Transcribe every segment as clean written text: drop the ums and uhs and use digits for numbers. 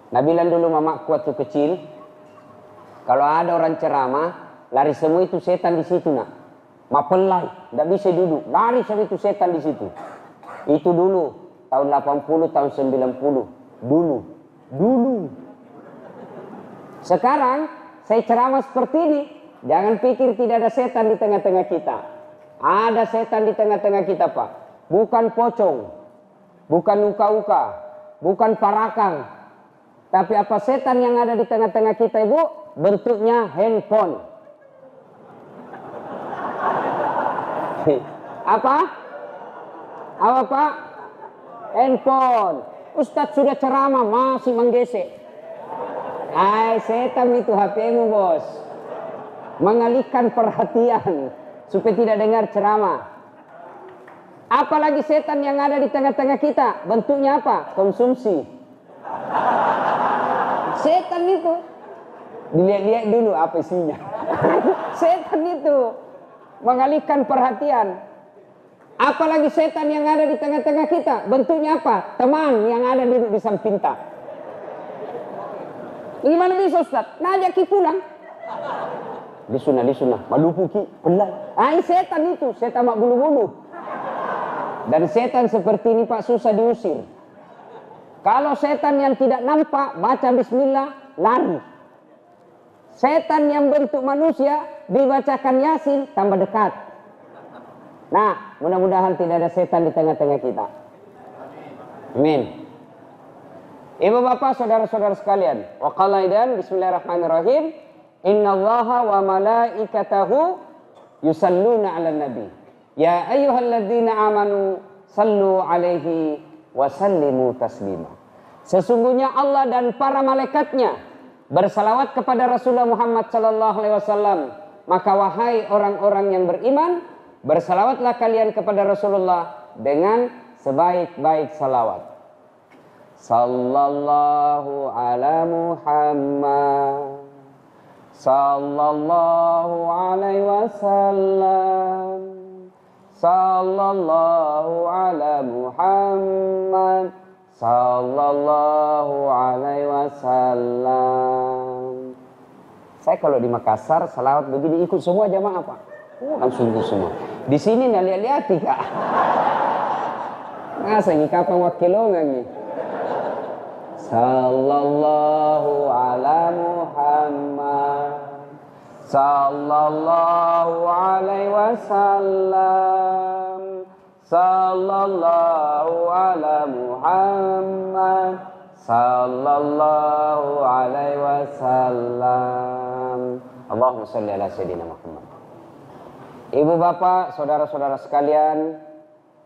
Nah bilang dulu mamaku waktu kecil, kalau ada orang ceramah, lari semua itu setan di situ nak. Mapelai, tidak bisa duduk, lari semua itu setan di situ. Itu dulu, tahun 80, tahun 90, dulu. Sekarang saya ceramah seperti ini, jangan pikir tidak ada setan di tengah-tengah kita. Ada setan di tengah-tengah kita Pak. Bukan pocong, bukan uka-uka, bukan parakang. Tapi apa setan yang ada di tengah-tengah kita Ibu? Bentuknya handphone. Apa Pak? Handphone. Ustadz sudah ceramah masih menggesek. Setan itu HP-mu bos. Mengalihkan perhatian supaya tidak dengar ceramah. Apalagi setan yang ada di tengah-tengah kita, bentuknya apa? Konsumsi. Setan itu dilihat-lihat dulu apa isinya. Setan itu mengalihkan perhatian. Apalagi setan yang ada di tengah-tengah kita, bentuknya apa? Teman yang ada di samping kita. Gimana bisa Ustaz? Ngajak ki pulang. Di sunah, malupu ki, pelai. Setan itu, setan mak bulu-bulu. Dan setan seperti ini Pak susah diusir. Kalau setan yang tidak nampak, baca bismillah, lari. Setan yang bentuk manusia, dibacakan Yasin, tambah dekat. Nah, mudah-mudahan tidak ada setan di tengah-tengah kita. Amin. Ibu bapak, saudara-saudara sekalian. Wa qala aidan bismillahirrahmanirrahim. Innallaha wa malaikatahu yusalluna 'alan nabi. Ya ayyuhalladzina amanu sallu 'alaihi wa sallimu taslima. Sesungguhnya Allah dan para malaikatnya bersalawat kepada Rasulullah Muhammad sallallahu alaihi wasallam. Maka wahai orang-orang yang beriman, bersalawatlah kalian kepada Rasulullah dengan sebaik-baik salawat. Sallallahu ala Muhammad sallallahu alaihi wasallam. Sallallahu ala Muhammad sallallahu alaihi wasallam. Saya kalau di Makassar salawat begini ikut semua jamaah Pak. Langsung ikut semua. Di sini nggak lihat-lihat Kak. Masa ini kapan wakilongan nih? Sallallahu ala Muhammad sallallahu alaihi wasallam. Sallallahu ala Muhammad sallallahu alaihi wasallam. Allahumma shalli ala sayyidina Muhammad. Ibu bapak, saudara-saudara sekalian,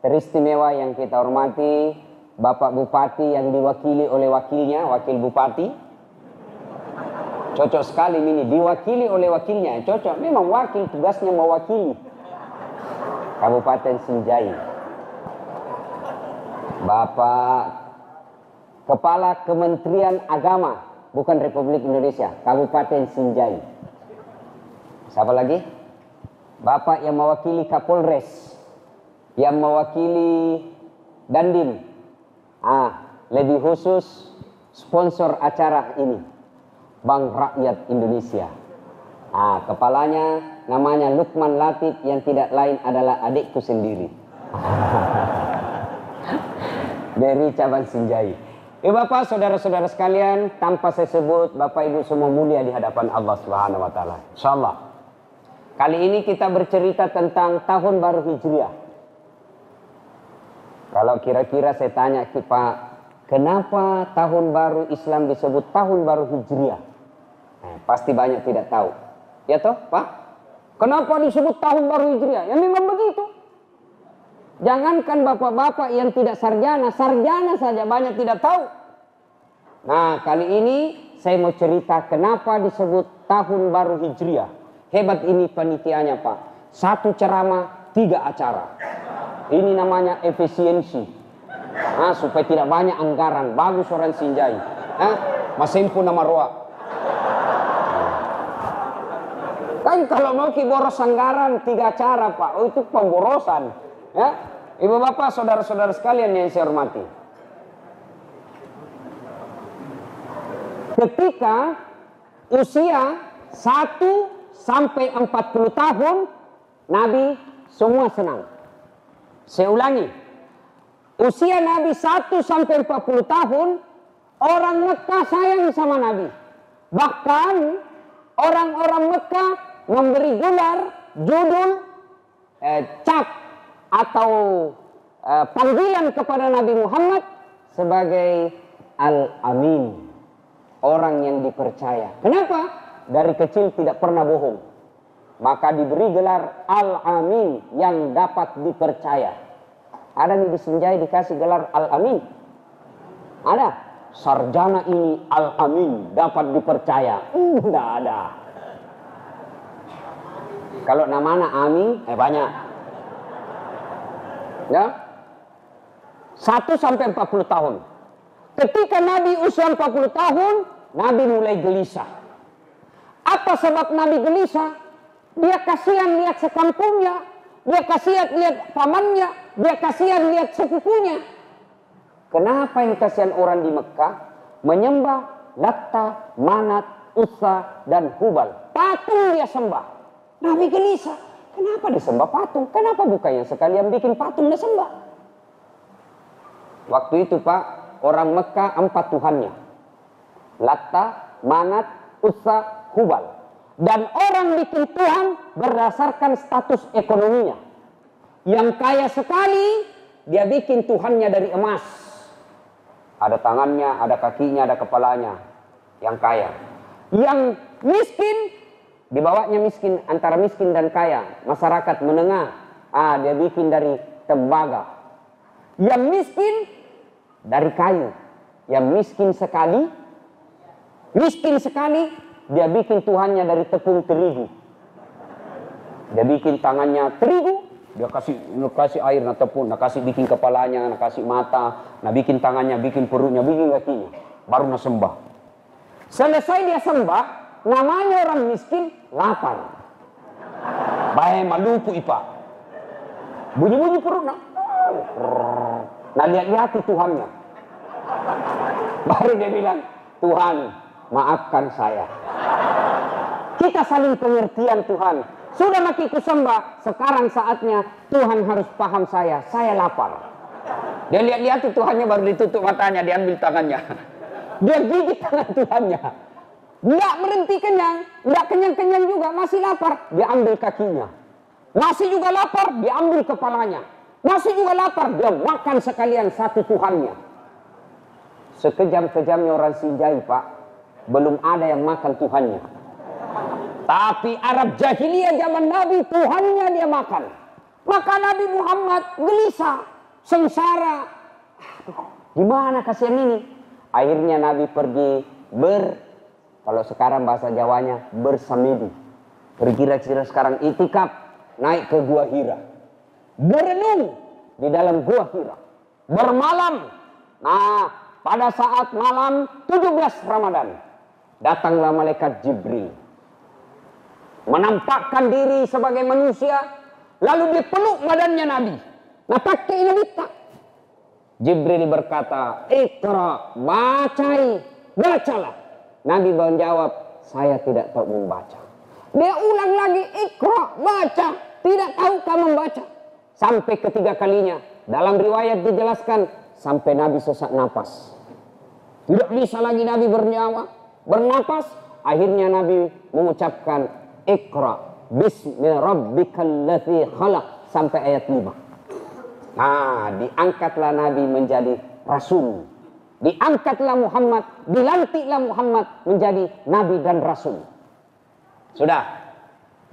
teristimewa yang kita hormati, Bapak Bupati yang diwakili oleh wakilnya, wakil Bupati. Cocok sekali ini, diwakili oleh wakilnya. Cocok, memang wakil tugasnya mewakili Kabupaten Sinjai. Bapak Kepala Kementerian Agama, bukan Republik Indonesia, Kabupaten Sinjai. Siapa lagi? Bapak yang mewakili Kapolres, yang mewakili Dandim. Lebih khusus sponsor acara ini, Bank Rakyat Indonesia. Kepalanya namanya Lukman Latif, yang tidak lain adalah adikku sendiri. Dari cabang Sinjai. Bapak, saudara-saudara sekalian, tanpa saya sebut, Bapak Ibu semua mulia di hadapan Allah Subhanahu wa taala. Insyaallah. Kali ini kita bercerita tentang tahun baru Hijriah. Kalau kira-kira saya tanya Pak, kenapa tahun baru Islam disebut tahun baru Hijriah? Pasti banyak tidak tahu. Ya toh, Pak? Kenapa disebut tahun baru Hijriah? Ya memang begitu. Jangankan bapak-bapak yang tidak sarjana saja banyak tidak tahu. Nah, kali ini saya mau cerita kenapa disebut tahun baru Hijriah. Hebat ini panitianya Pak. 1 ceramah, 3 acara. Ini namanya efisiensi. Supaya tidak banyak anggaran. Bagus orang Sinjai. Masempu nama roa. Kan kalau mau boros anggaran 3 acara Pak. Itu pemborosan. Ya, Ibu bapak, saudara-saudara sekalian yang saya hormati. Ketika usia 1 sampai 40 tahun, Nabi semua senang. Saya ulangi, usia Nabi 1 sampai 40 tahun, orang Mekah sayang sama Nabi. Bahkan orang-orang Mekah memberi gelar, judul, cap atau panggilan kepada Nabi Muhammad sebagai Al-Amin, orang yang dipercaya. Kenapa? Dari kecil tidak pernah bohong, maka diberi gelar Al-Amin, yang dapat dipercaya. Ada nih di Senjai dikasih gelar Al-Amin? Ada? Sarjana ini Al-Amin, dapat dipercaya? Tidak ada. Kalau namanya Amin, banyak. Ya? 1 sampai 40 tahun. Ketika Nabi usia 40 tahun, Nabi mulai gelisah. Apa sebab Nabi gelisah? Dia kasihan lihat sekampungnya, dia kasihan lihat pamannya, dia kasihan lihat sepupunya. Kenapa yang kasihan orang di Mekah? Menyembah Latta, Manat, Uzza, dan Hubal. Patung dia sembah. Nabi gelisah. Kenapa disembah patung? Kenapa bukannya sekalian bikin patung dia sembah? Waktu itu Pak, orang Mekah 4 tuhannya. Latta, Manat, Uzza, Hubal. Dan orang bikin Tuhan berdasarkan status ekonominya. Yang kaya sekali, dia bikin Tuhannya dari emas. Ada tangannya, ada kakinya, ada kepalanya. Yang kaya. Yang miskin, dibawanya miskin, antara miskin dan kaya. Masyarakat menengah, dia bikin dari tembaga. Yang miskin, dari kayu. Yang miskin sekali, dia bikin Tuhannya dari tepung terigu. Dia bikin tangannya terigu, dia kasih air, nah tepung, nah kasih bikin kepalanya, nah kasih mata, nah bikin tangannya, bikin perutnya, bikin kakinya, baru nah sembah. Selesai dia sembah, namanya orang miskin lapar. Bahaya maluku ipa. Bunyi-bunyi perut nah. Nah lihat-lihat Tuhannya. Baru dia bilang, Tuhan maafkan saya. Kita saling pengertian Tuhan. Sudah mati kusembah, sekarang saatnya Tuhan harus paham saya lapar. Dia lihat-lihat Tuhannya, baru ditutup matanya, diambil tangannya. Dia gigit tangan Tuhannya. Nggak berhenti kenyang, nggak kenyang-kenyang juga, masih lapar. Dia ambil kakinya. Masih juga lapar, dia ambil kepalanya. Masih juga lapar, dia makan sekalian satu Tuhannya. Sekejam-kejamnya orang Sinjai Pak, belum ada yang makan Tuhannya. Tapi Arab jahiliyah zaman Nabi, Tuhannya dia makan. Maka Nabi Muhammad gelisah, sengsara. Gimana kasihan ini? Akhirnya Nabi pergi kalau sekarang bahasa Jawanya, bersamedi. Berkira-kira sekarang itikaf, naik ke Gua Hira. Berenung di dalam Gua Hira. Bermalam. Nah, pada saat malam 17 Ramadan, datanglah malaikat Jibril. Menampakkan diri sebagai manusia, lalu dipeluk badannya Nabi. Nah, pakai ini minta. Jibril berkata, Iqra, bacalah. Nabi menjawab, saya tidak tahu membaca. Dia ulang lagi, Iqra, baca. Tidak tahukah membaca? Sampai ketiga kalinya. Dalam riwayat dijelaskan, sampai Nabi sesak napas. Tidak bisa lagi Nabi bernapas. Akhirnya Nabi mengucapkan, Iqra, bismi rabbikal ladzi khalaq, sampai ayat 5. Nah, diangkatlah Nabi menjadi Rasul. Diangkatlah Muhammad, dilantiklah Muhammad menjadi Nabi dan Rasul. Sudah,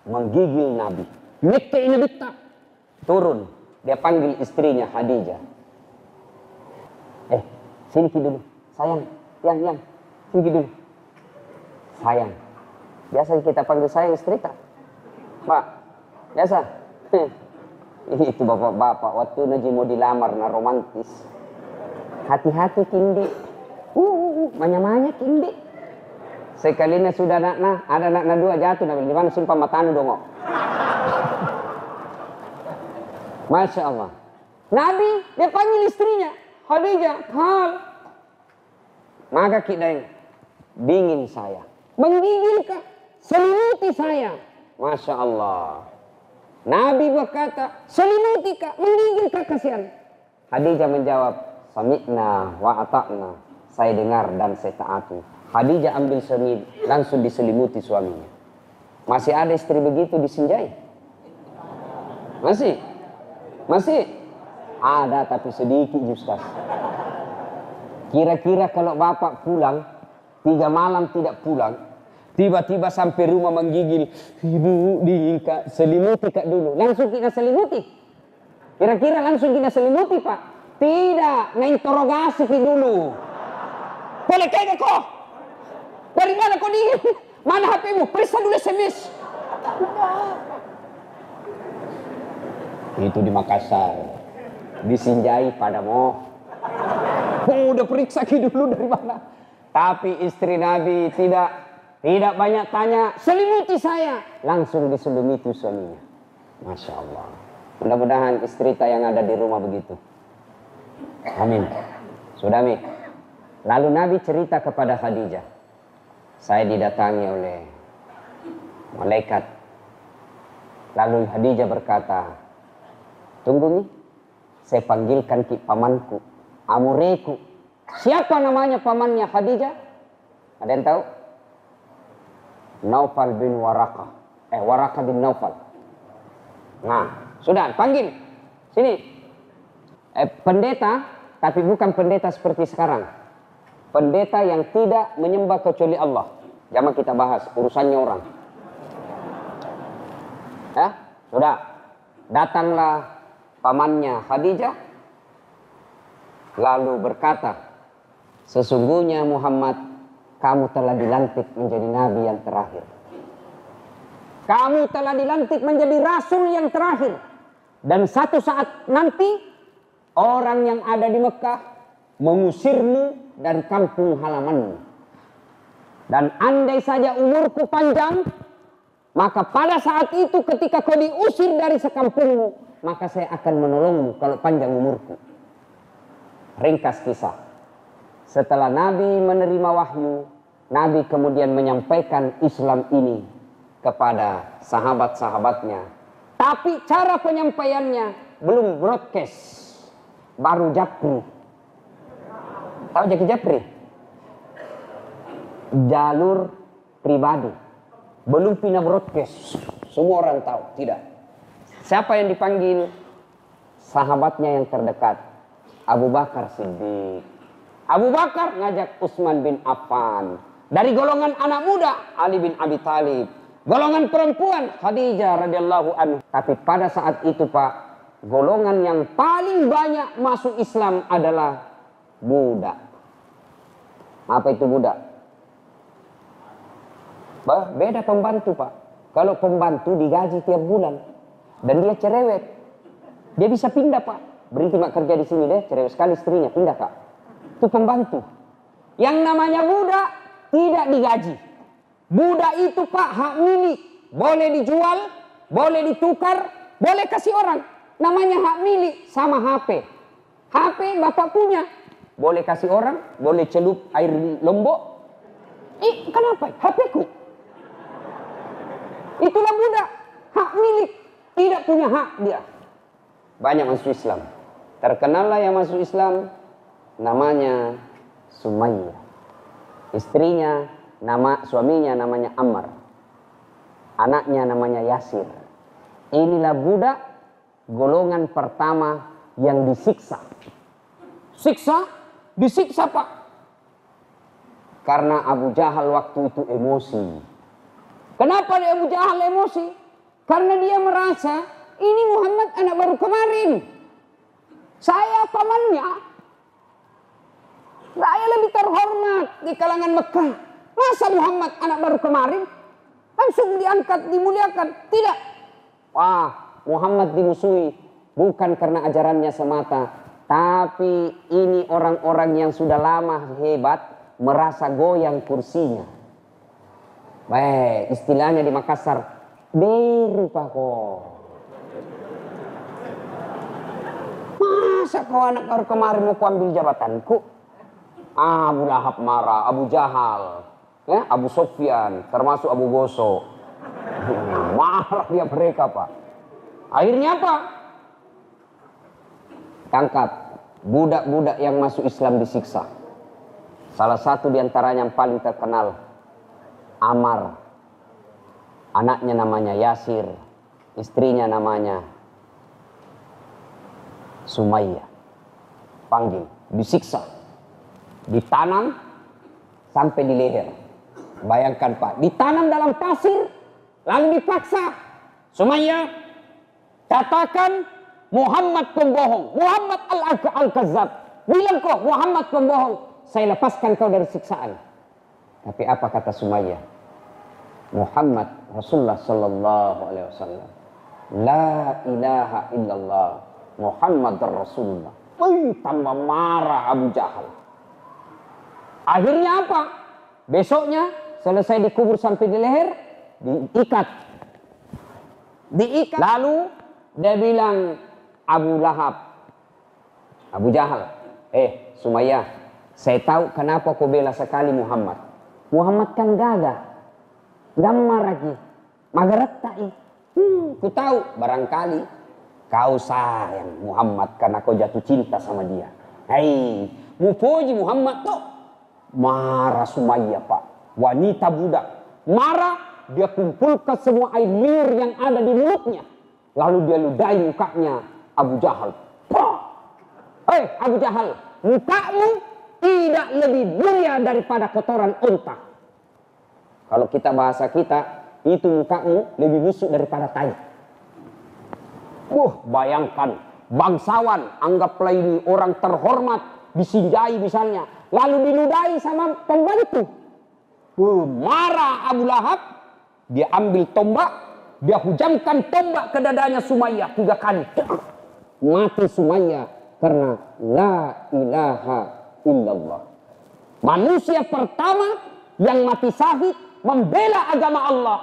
menggigil Nabi. Ini betah. Turun, dia panggil istrinya Khadijah. Sini dulu, sayang, yang, sini dulu. Sayang. Biasa kita panggil sayang istri tak? Pak, biasa. Itu bapak-bapak, waktu Naji mau dilamar, na romantis. Hati-hati kindi. Manya-manya kindi. Sekalinya sudah ada nakna 2 jatuh, di mana simpang matanu dong. Masya Allah. Nabi, dia panggil istrinya. Khadijah, hal. Maka kita dingin saya. Menggigil kah? Selimuti saya. Masya Allah. Nabi berkata, selimuti kah? Menggigil kah? Kasihan. Khadijah menjawab, sami'na wa ata'na. Saya dengar dan saya taati. Khadijah ambil semit, langsung diselimuti suaminya. Masih ada istri begitu disinjai? Masih? Masih? Ada tapi sedikit Ustaz. Kira-kira kalau bapak pulang, 3 malam tidak pulang, tiba-tiba sampai rumah menggigil, ibu dingin kak, selimuti kak dulu. Langsung kita selimuti. Kira-kira langsung kita selimuti pak? Tidak, menginterogasi dulu. Boleh kayak kok? Dari mana kau dingin? Mana HP-mu? Periksa dulu SMS. Itu di Makassar. Disinjai padamu. Oh, udah periksa dulu dari mana? Tapi istri Nabi tidak banyak tanya. Selimuti saya. Langsung diselimuti suaminya. Masya Allah. Mudah-mudahan istri kita yang ada di rumah begitu. Amin. Sudah Mi. Lalu Nabi cerita kepada Khadijah. Saya didatangi oleh malaikat. Lalu Khadijah berkata, tunggu Mi. Saya panggilkan pamanku. Amureku. Siapa namanya pamannya Khadijah? Ada yang tahu? Naufal bin Waraqah. Waraqah bin Naufal. Nah, sudah panggil. Sini. Pendeta, tapi bukan pendeta seperti sekarang. Pendeta yang tidak menyembah kecuali Allah. Jangan kita bahas urusannya orang. Ya, sudah. Datanglah pamannya Khadijah. Lalu berkata, sesungguhnya Muhammad, kamu telah dilantik menjadi nabi yang terakhir. Kamu telah dilantik menjadi rasul yang terakhir. Dan satu saat nanti, orang yang ada di Mekah mengusirmu dari kampung halamanmu. Dan andai saja umurku panjang, maka pada saat itu ketika kau diusir dari sekampungmu, maka saya akan menolongmu kalau panjang umurku. Ringkas kisah. Setelah Nabi menerima wahyu, Nabi kemudian menyampaikan Islam ini kepada sahabat-sahabatnya. Tapi cara penyampaiannya belum broadcast, baru japri. Tahu japri? Jalur pribadi. Belum pindah broadcast. Semua orang tahu, tidak. Siapa yang dipanggil? Sahabatnya yang terdekat. Abu Bakar Siddiq. Abu Bakar ngajak Utsman bin Affan. Dari golongan anak muda Ali bin Abi Thalib. Golongan perempuan Khadijah radhiyallahu anha. Tapi pada saat itu Pak, golongan yang paling banyak masuk Islam adalah budak. Apa itu budak? Beda pembantu Pak. Kalau pembantu digaji tiap bulan dan dia cerewet, dia bisa pindah Pak. Berhenti mak kerja di sini deh, cerewet sekali istrinya, pindah Kak. Itu pembantu. Yang namanya budak tidak digaji. Budak itu Pak hak milik. Boleh dijual, boleh ditukar, boleh kasih orang. Namanya hak milik sama HP. HP bapak punya. Boleh kasih orang, boleh celup air lombok. Kenapa? HP ku. Itulah budak. Hak milik. Tidak punya hak dia. Banyak masuk Islam. Terkenallah yang masuk Islam namanya Sumayyah. Istrinya, suaminya namanya Ammar. Anaknya namanya Yasir. Inilah budak golongan pertama yang disiksa. Disiksa Pak. Karena Abu Jahal waktu itu emosi. Kenapa Abu Jahal emosi? Karena dia merasa ini Muhammad anak baru kemarin. Saya pamannya. Saya lebih terhormat di kalangan Mekah. Masa Muhammad anak baru kemarin langsung diangkat, dimuliakan? Tidak. Wah, Muhammad dimusuhi bukan karena ajarannya semata, tapi ini orang-orang yang sudah lama hebat merasa goyang kursinya. Baik, istilahnya di Makassar, berupa kok. Masa kau anak baru kemarin mau ambil jabatanku? Abu Lahab marah, Abu Jahal. ya, Abu Sofyan, termasuk Abu Goso. Marah dia mereka, Pak. Akhirnya apa? Tangkap budak-budak yang masuk Islam, disiksa. Salah satu diantaranya yang paling terkenal, Ammar. Anaknya namanya Yasir, istrinya namanya Sumayyah. Panggil, disiksa, ditanam sampai di leher. Bayangkan, Pak, ditanam dalam pasir, lalu dipaksa. Sumayyah, katakan Muhammad pembohong, Muhammad al-Kazzab. Bilang kau Muhammad pembohong, saya lepaskan kau dari siksaan. Tapi apa kata Sumayyah? Muhammad Rasulullah sallallahu alaihi wasallam, la ilaha illallah Muhammad Rasulullah. Tambah marah Abu Jahal. Akhirnya apa? Besoknya selesai dikubur sampai di leher, diikat. Lalu dia bilang, Abu Lahab, Abu Jahal, Sumayyah, saya tahu kenapa kau bela sekali Muhammad. Muhammad kan gagah, gammar lagi, magaretai. Ku tahu barangkali kau sayang Muhammad karena kau jatuh cinta sama dia. Hei, mupuji Muhammad tuh. Marah Sumayyah, Pak. Wanita budak. Marah, dia kumpulkan semua air liur yang ada di mulutnya. Lalu dia ludahi mukanya Abu Jahal. Abu Jahal, mukamu tidak lebih mulia daripada kotoran unta. Kalau kita bahasa kita, itu mukamu lebih busuk daripada tai. Bayangkan, bangsawan, anggaplah ini orang terhormat, disinjai misalnya, lalu diludahi sama pembantu. Marah Abu Lahab, dia ambil tombak, dia hujamkan tombak ke dadanya Sumayyah 3 kali. Mati Sumayyah karena la ilaha illallah. Manusia pertama yang mati syahid membela agama Allah,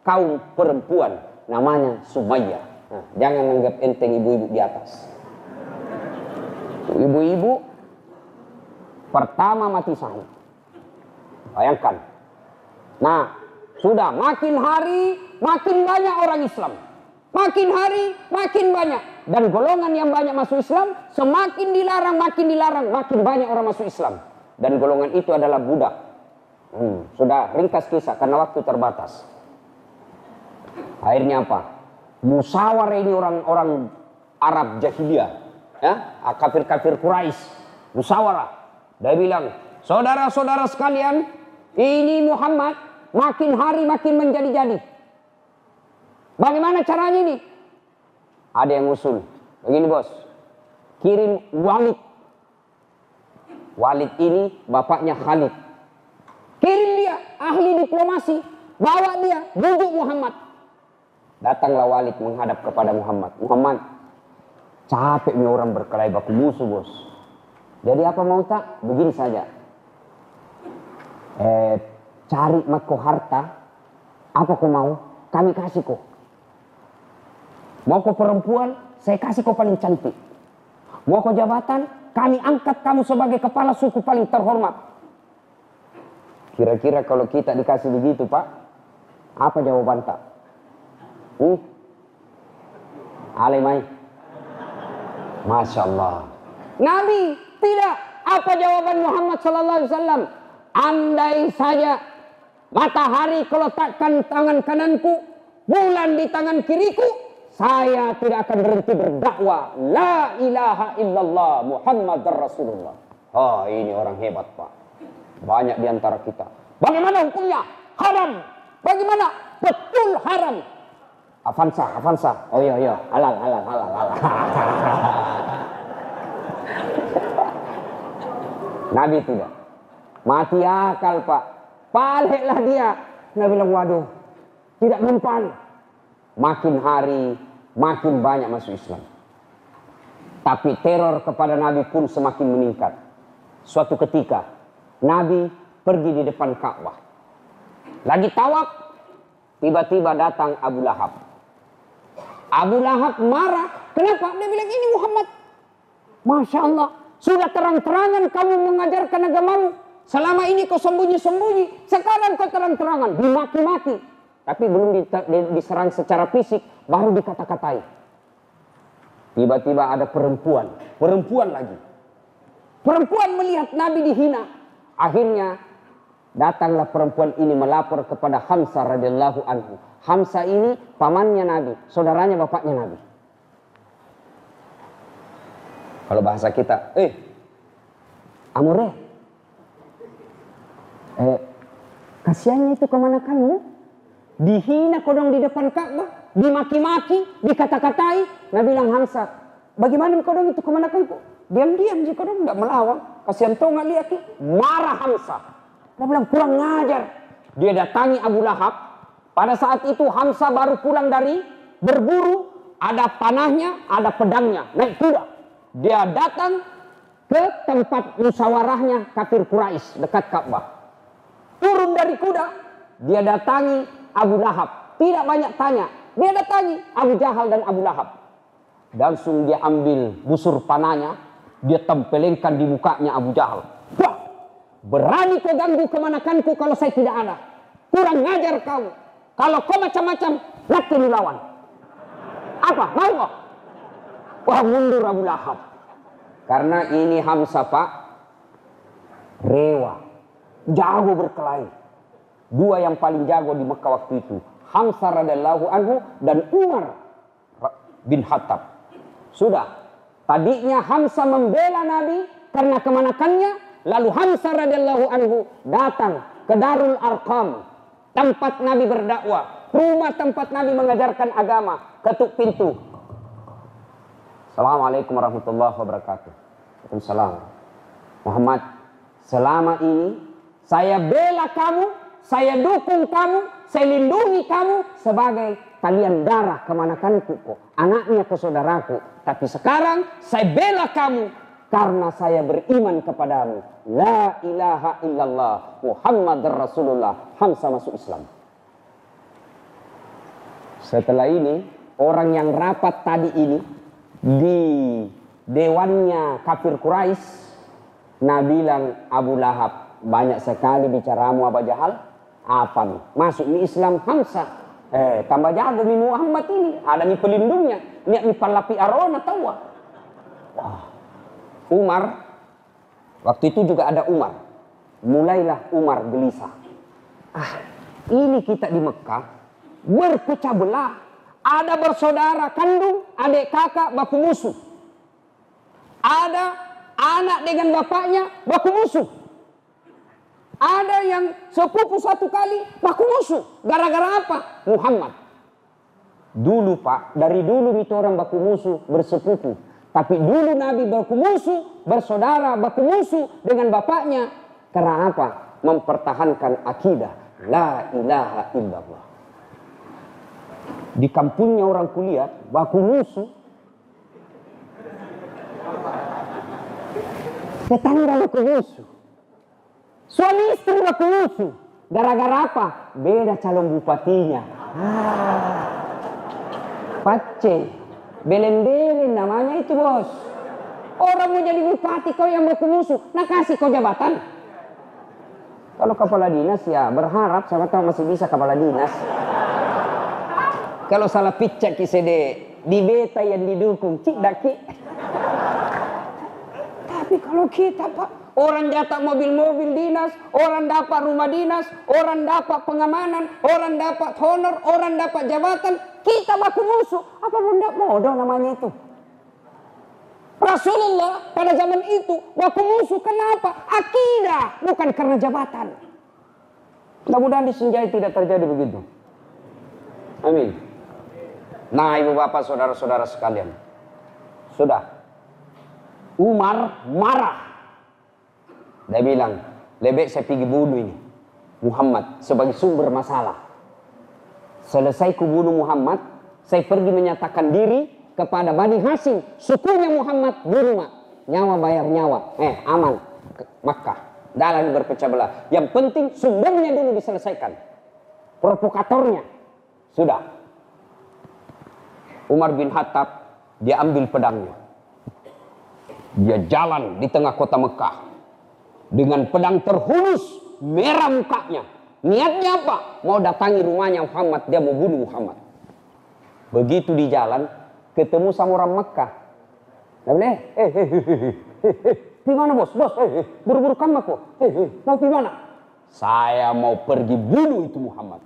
kaum perempuan, namanya Sumayyah. Nah, jangan anggap enteng ibu-ibu di atas. Ibu-ibu pertama mati syahid. Bayangkan. Nah, sudah makin hari makin banyak orang Islam. Makin hari makin banyak. Dan golongan yang banyak masuk Islam semakin dilarang, makin banyak orang masuk Islam. Dan golongan itu adalah budak. Sudah ringkas kisah karena waktu terbatas. Akhirnya apa? Musyawarah ini orang-orang Arab jahiliyah, ya, kafir-kafir Quraisy, musyawarah. Dia bilang, saudara-saudara sekalian, ini Muhammad makin hari makin menjadi-jadi. Bagaimana caranya ini? Ada yang usul. Begini bos, kirim Walid. Walid ini bapaknya Khalid. Kirim dia, ahli diplomasi. Bawa dia, bujuk Muhammad. Datanglah Walid menghadap kepada Muhammad. Muhammad, capek nih orang berkelahi baku musuh bos. Jadi apa mau tak? Begini saja. Cari mako harta. Apa kau mau? Kami kasih kau. Mau kau perempuan? Saya kasih kau paling cantik. Mau kau jabatan? Kami angkat kamu sebagai kepala suku paling terhormat. Kira-kira kalau kita dikasih begitu Pak, apa jawaban tak? Alemai. Masya Allah. Nabi tidak. Apa jawaban Muhammad sallallahu alaihi wasallam? Andai saja matahari kalau letakkan tangan kananku, bulan di tangan kiriku, saya tidak akan berhenti berdakwah la ilaha illallah Muhammad Rasulullah. Ini orang hebat Pak. Banyak di antara kita. Bagaimana hukumnya? Haram. Bagaimana? Betul haram. Avanza. Oh iya, halal. Nabi tidak. Mati akal Pak. Paliklah dia. Nabi bilang waduh, tidak mempan. Makin hari makin banyak masuk Islam. Tapi teror kepada Nabi pun semakin meningkat. Suatu ketika Nabi pergi di depan Ka'bah. Lagi tawaf, tiba-tiba datang Abu Lahab. Abu Lahab marah. Kenapa? Dia bilang ini Muhammad. Masya Allah. Sudah terang-terangan kamu mengajarkan agamamu. Selama ini kau sembunyi-sembunyi, sekarang kau terang-terangan, dimaki-maki. Tapi belum diserang secara fisik, baru dikata-katai. Tiba-tiba ada perempuan lagi. Perempuan melihat Nabi dihina. Akhirnya datanglah perempuan ini melapor kepada Hamzah radhiyallahu anhu. Hamzah ini pamannya Nabi, saudaranya bapaknya Nabi. Kalau bahasa kita, amore, kasihannya itu kemanakanmu? Dihina kodong di depan Ka'bah, dimaki-maki, dikata-katai. Nabi bilang, Hamzah, bagaimana kodong itu kemanakanku? Diam-diam sih kodong nggak melawan. Kasihan toh nggak lihat. Marah Hamzah. Dia bilang kurang ngajar. Dia datangi Abu Lahab. Pada saat itu Hamzah baru pulang dari berburu. Ada panahnya, ada pedangnya, naik kuda. Dia datang ke tempat musyawarahnya kafir Quraisy dekat Ka'bah. Turun dari kuda, dia datangi Abu Lahab. Tidak banyak tanya, dia datangi Abu Jahal dan Abu Lahab. Langsung dia ambil busur panahnya, dia tempelengkan di mukanya Abu Jahal. Wah, berani kau ganggu kemanakanku kalau saya tidak ada. Kurang ngajar kau. Kalau kau macam-macam, laki lawan. Apa? Mau kau? Wah, mundur Abu Lahab. Karena ini Hamzah Pak, rewa, jago berkelahi. Dua yang paling jago di Mekah waktu itu, Hamzah radhiyallahu anhu dan Umar bin Khattab. Sudah, tadinya Hamzah membela Nabi karena kemanakannya, lalu Hamzah radhiyallahu anhu datang ke Darul Arqam, tempat Nabi berdakwah, rumah tempat Nabi mengajarkan agama. Ketuk pintu. Assalamualaikum warahmatullahi wabarakatuh. Waalaikumsalam. Muhammad, selama ini saya bela kamu, saya dukung kamu, saya lindungi kamu sebagai kalian darah kemanakanku kok, anaknya ke saudaraku. Tapi sekarang saya bela kamu karena saya beriman kepadamu. La ilaha illallah Muhammad Rasulullah. Hamzah masuk Islam. Setelah ini, orang yang rapat tadi ini di dewannya kafir Quraisy, Nabi bilang, Abu Lahab, banyak sekali bicaramu Abu Jahal. Apa nih? Masuk di Islam Hamzah. Tambah jago mi Muhammad ini. Ada mi pelindungnya. Niat mi palapi arona tahu. Wah. Umar. Waktu itu juga ada Umar. Mulailah Umar gelisah. Ini kita di Mekah berpecah belah. Ada bersaudara kandung, adik kakak, baku musuh. Ada anak dengan bapaknya, baku musuh. Ada yang sepupu satu kali, baku musuh. Gara-gara apa? Muhammad. Dulu Pak, dari dulu itu orang baku musuh bersepupu. Tapi dulu Nabi baku musuh, bersaudara baku musuh dengan bapaknya. Karena apa? Mempertahankan akidah. La ilaha illallah. Di kampungnya orang kuliah, baku musuh. Tetangga baku musuh. Suami istri baku musuh. Gara-gara apa? Beda calon bupatinya. Pace. Belen-belen namanya itu bos. Orang mau jadi bupati kau yang baku musuh. Nah kasih kau jabatan. Kalau kepala dinas ya berharap sama tahu masih bisa kepala dinas. Kalau salah picak kisede di beta yang didukung cik daki. Tapi kalau kita Pak, orang dapat mobil-mobil dinas, orang dapat rumah dinas, orang dapat pengamanan, orang dapat honor, orang dapat jabatan, kita baku musuh. Apa bunda bodoh namanya itu? Rasulullah pada zaman itu baku musuh kenapa? Akidah, bukan karena jabatan. Mudah-mudahan di Sinjai tidak terjadi begitu. Amin. Nah ibu bapak saudara-saudara sekalian, sudah Umar marah. Dia bilang, lebih saya pergi bunuh ini Muhammad sebagai sumber masalah. Selesai kubunuh Muhammad, saya pergi menyatakan diri kepada Bani Hashim, sukunya Muhammad di rumah. Nyawa bayar nyawa, aman Makkah. Dalam berpecah belah. Yang penting sumbernya dulu diselesaikan. Provokatornya sudah. Umar bin Khattab, dia ambil pedangnya. Dia jalan di tengah kota Mekah. dengan pedang terhunus, merah mukanya. Niatnya apa? Mau datangi rumahnya Muhammad, dia mau bunuh Muhammad. Begitu di jalan, ketemu sama orang Mekah. Dia bilang, gimana bos? Buru-buru kamu kok. Mau gimana? Saya mau pergi bunuh itu Muhammad.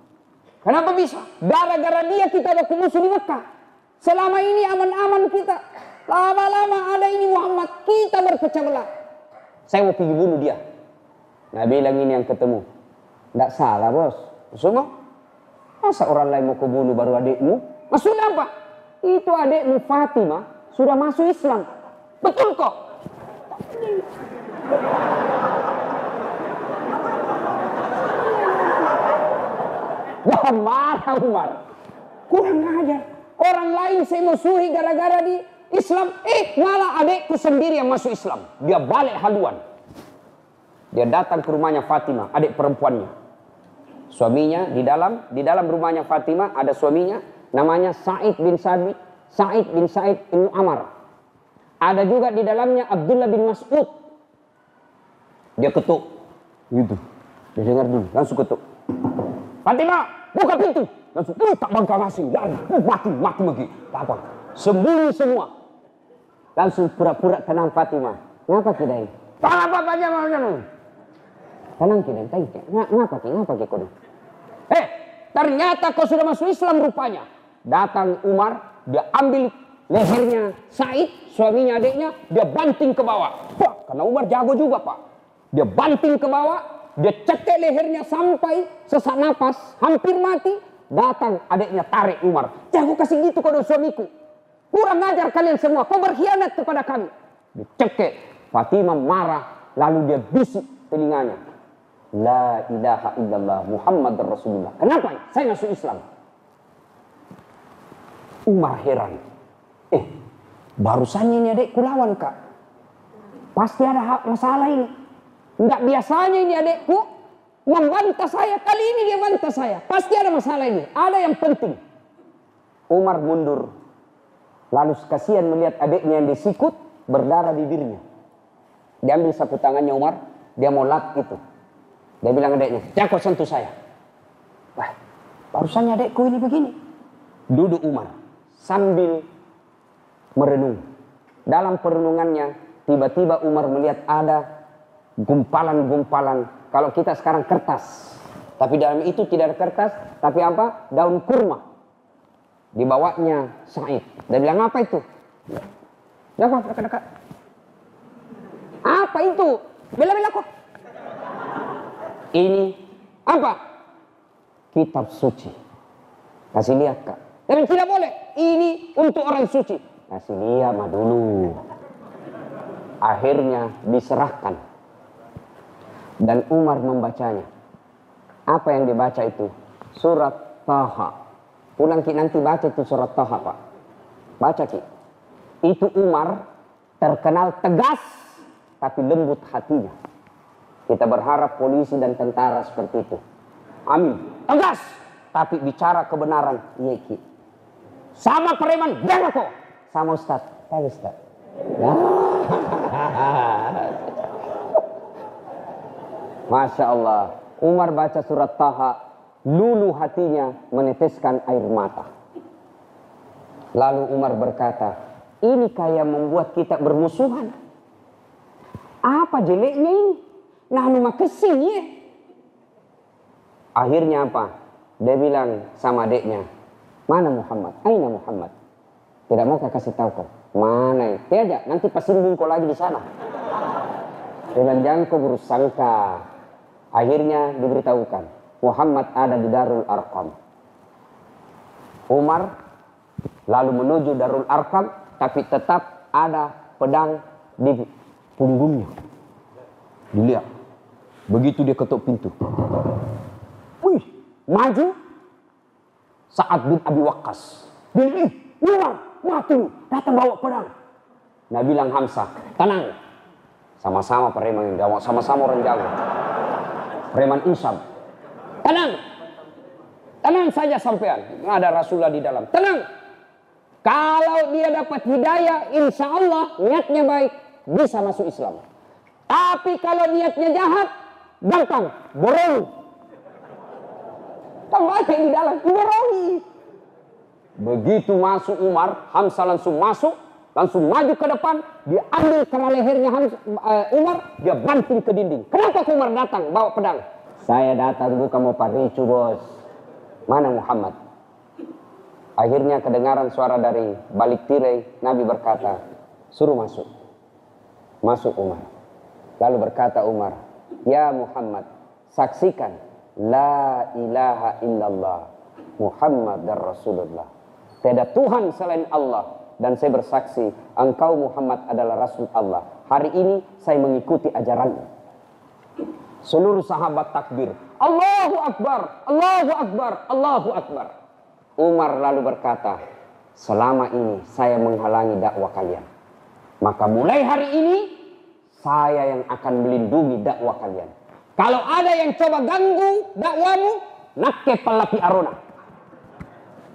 Kenapa bisa? Gara-gara dia kita ada musuh di Mekah. Selama ini aman-aman kita. Lama-lama ada ini Muhammad, kita berpecah belah. Saya mau pergi bunuh dia. Nah bilang ini yang ketemu. Tidak salah bos. Semua? Masa orang lain mau kebunuh baru adikmu? Maksudnya apa? Itu adikmu Fatimah sudah masuk Islam. Betul kok? Wah marah Umar. Kurang ajar. Orang lain saya musuhi gara-gara di Islam. Malah adikku sendiri yang masuk Islam. Dia balik haluan. Dia datang ke rumahnya Fatimah, adik perempuannya. Suaminya di dalam rumahnya Fatimah ada suaminya namanya Sa'id bin Sa'id bin Amar. Ada juga di dalamnya Abdullah bin Mas'ud. Dia ketuk. Gitu. Dia dengar dulu, langsung ketuk. Fatimah, buka pintu. Langsung tak bangka ngasih. Mati lagi. Apa? Sembunyi semua. Langsung pura-pura tenang Fatimah. Ngapa kita ini? Tak apa-apa aja. Tenang kita. Ngapa kau? Ternyata kau sudah masuk Islam rupanya. Datang Umar, dia ambil lehernya Said, suaminya adiknya, dia banting ke bawah. Karena Umar jago juga pak. Dia banting ke bawah, dia cekek lehernya sampai sesak napas, hampir mati. Datang adiknya tarik Umar. Jago kasih gitu kau suamiku. Kurang ajar kalian semua, kau berkhianat kepada kami. Dia cekek. Fatimah marah, lalu dia bisik telinganya. La ilaha illallah Muhammad Rasulullah. Kenapa? Saya masuk Islam. Umar heran. Barusan ini adikku lawan kak. Pasti ada masalah ini. Enggak biasanya ini adikku membantah saya. Kali ini dia bantah saya. Pasti ada masalah ini. Ada yang penting. Umar mundur. Lalu kasihan melihat adiknya yang disikut berdarah bibirnya. Dia ambil sapu tangannya Umar. Dia mau lap itu. Dia bilang adiknya, jangan kau sentuh saya. Wah, barusannya adikku ini begini. Duduk Umar sambil merenung. Dalam perenungannya, tiba-tiba Umar melihat ada gumpalan-gumpalan. Kalau kita sekarang kertas. Tapi dalam itu tidak ada kertas. Tapi apa? Daun kurma. Dibawanya Sa'id. Dia bilang, apa itu? Jangan dekat-dekat. Apa itu? Bela-bela kok. Ini apa? Kitab suci. Kasih lihat kak. Tapi tidak boleh. Ini untuk orang suci. Kasih lihat mah dulu. Akhirnya diserahkan. Dan Umar membacanya. Apa yang dibaca itu? Surat Taha. Pulang ki nanti baca itu surat Taha pak. Baca ki. Itu Umar terkenal tegas. Tapi lembut hatinya. Kita berharap polisi dan tentara seperti itu. Amin. Tegas. Tapi bicara kebenaran. Iya ki. Sama preman. Jangan kok. Sama Ustaz. Pak Ustaz. Ya. Masya Allah. Umar baca surat Taha. Lulu hatinya meneteskan air mata. Lalu Umar berkata. Ini kayak membuat kita bermusuhan. Apa jeleknya ini? Nah, makasih ya. Akhirnya apa? Dia bilang sama adiknya, mana Muhammad? Aina Muhammad? Tidak mau kasih tahu kau. Mana? Tidak, nanti pasimbung kau lagi di sana. Dia bilang, jangan kau bersangka. Akhirnya diberitahukan, Muhammad ada di Darul Arqam. Umar lalu menuju Darul Arqam, tapi tetap ada pedang di punggungnya. Dilihat. Begitu dia ketuk pintu. Wih, maju. Sa'ad bin Abi Waqqas. Umar, mati lu. Datang bawa pedang. Nah bilang Hamzah, tenang. Sama-sama preman yang jawa, sama-sama orang jawa. Preman Isam. Tenang. Tenang saja sampean. Ada Rasulullah di dalam. Tenang. Kalau dia dapat hidayah, insya Allah niatnya baik, bisa masuk Islam. Tapi kalau niatnya jahat, gampang, borong. Kan banyak di dalam, diborongi. Begitu masuk Umar, Hamzah langsung masuk, langsung maju ke depan, dia ambil kera lehernya Umar, dia banting ke dinding. Kenapa Umar datang bawa pedang? Saya datang bukan mau paricu, bos. Mana Muhammad? Akhirnya kedengaran suara dari balik tirai, Nabi berkata, suruh masuk. Masuk Umar. Lalu berkata Umar, ya Muhammad, saksikan la ilaha illallah Muhammad dan Rasulullah. Tiada Tuhan selain Allah, dan saya bersaksi engkau Muhammad adalah Rasul Allah. Hari ini saya mengikuti ajaranmu. Seluruh sahabat takbir, Allahu Akbar, Allahu Akbar, Allahu Akbar. Umar lalu berkata, selama ini saya menghalangi dakwah kalian, maka mulai hari ini saya yang akan melindungi dakwah kalian. Kalau ada yang coba ganggu dakwamu, nakke palapi arona.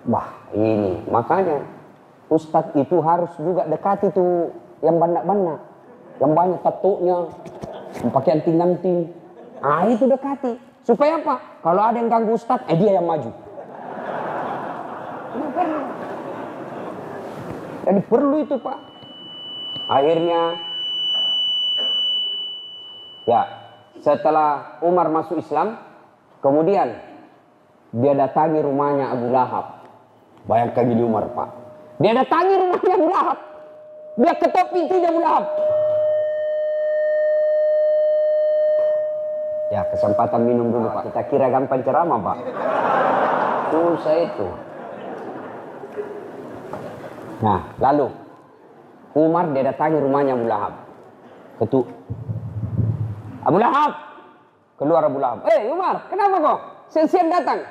Wah, ini makanya Ustadz itu harus juga dekati tuh yang banyak-banyak, yang banyak tatunya, yang pakai anting-anting. Ah, itu dekati. Supaya apa? Kalau ada yang ganggu Ustadz, dia yang maju. Jadi perlu itu, Pak. Akhirnya, ya, setelah Umar masuk Islam, kemudian dia datangi rumahnya Abu Lahab. Bayangkan gini Umar, Pak. Dia datangi rumahnya Abu Lahab. Dia ketok pintunya Abu Lahab. Ya, kesempatan minum dulu, Pak. Kita kira gampang ceramah, Pak. Susah itu. Nah, lalu Umar dia datangi rumahnya Abu Lahab. Ketuk. Abu Lahab. Keluar Abu Lahab. Umar, kenapa kok? Siang-siang datang.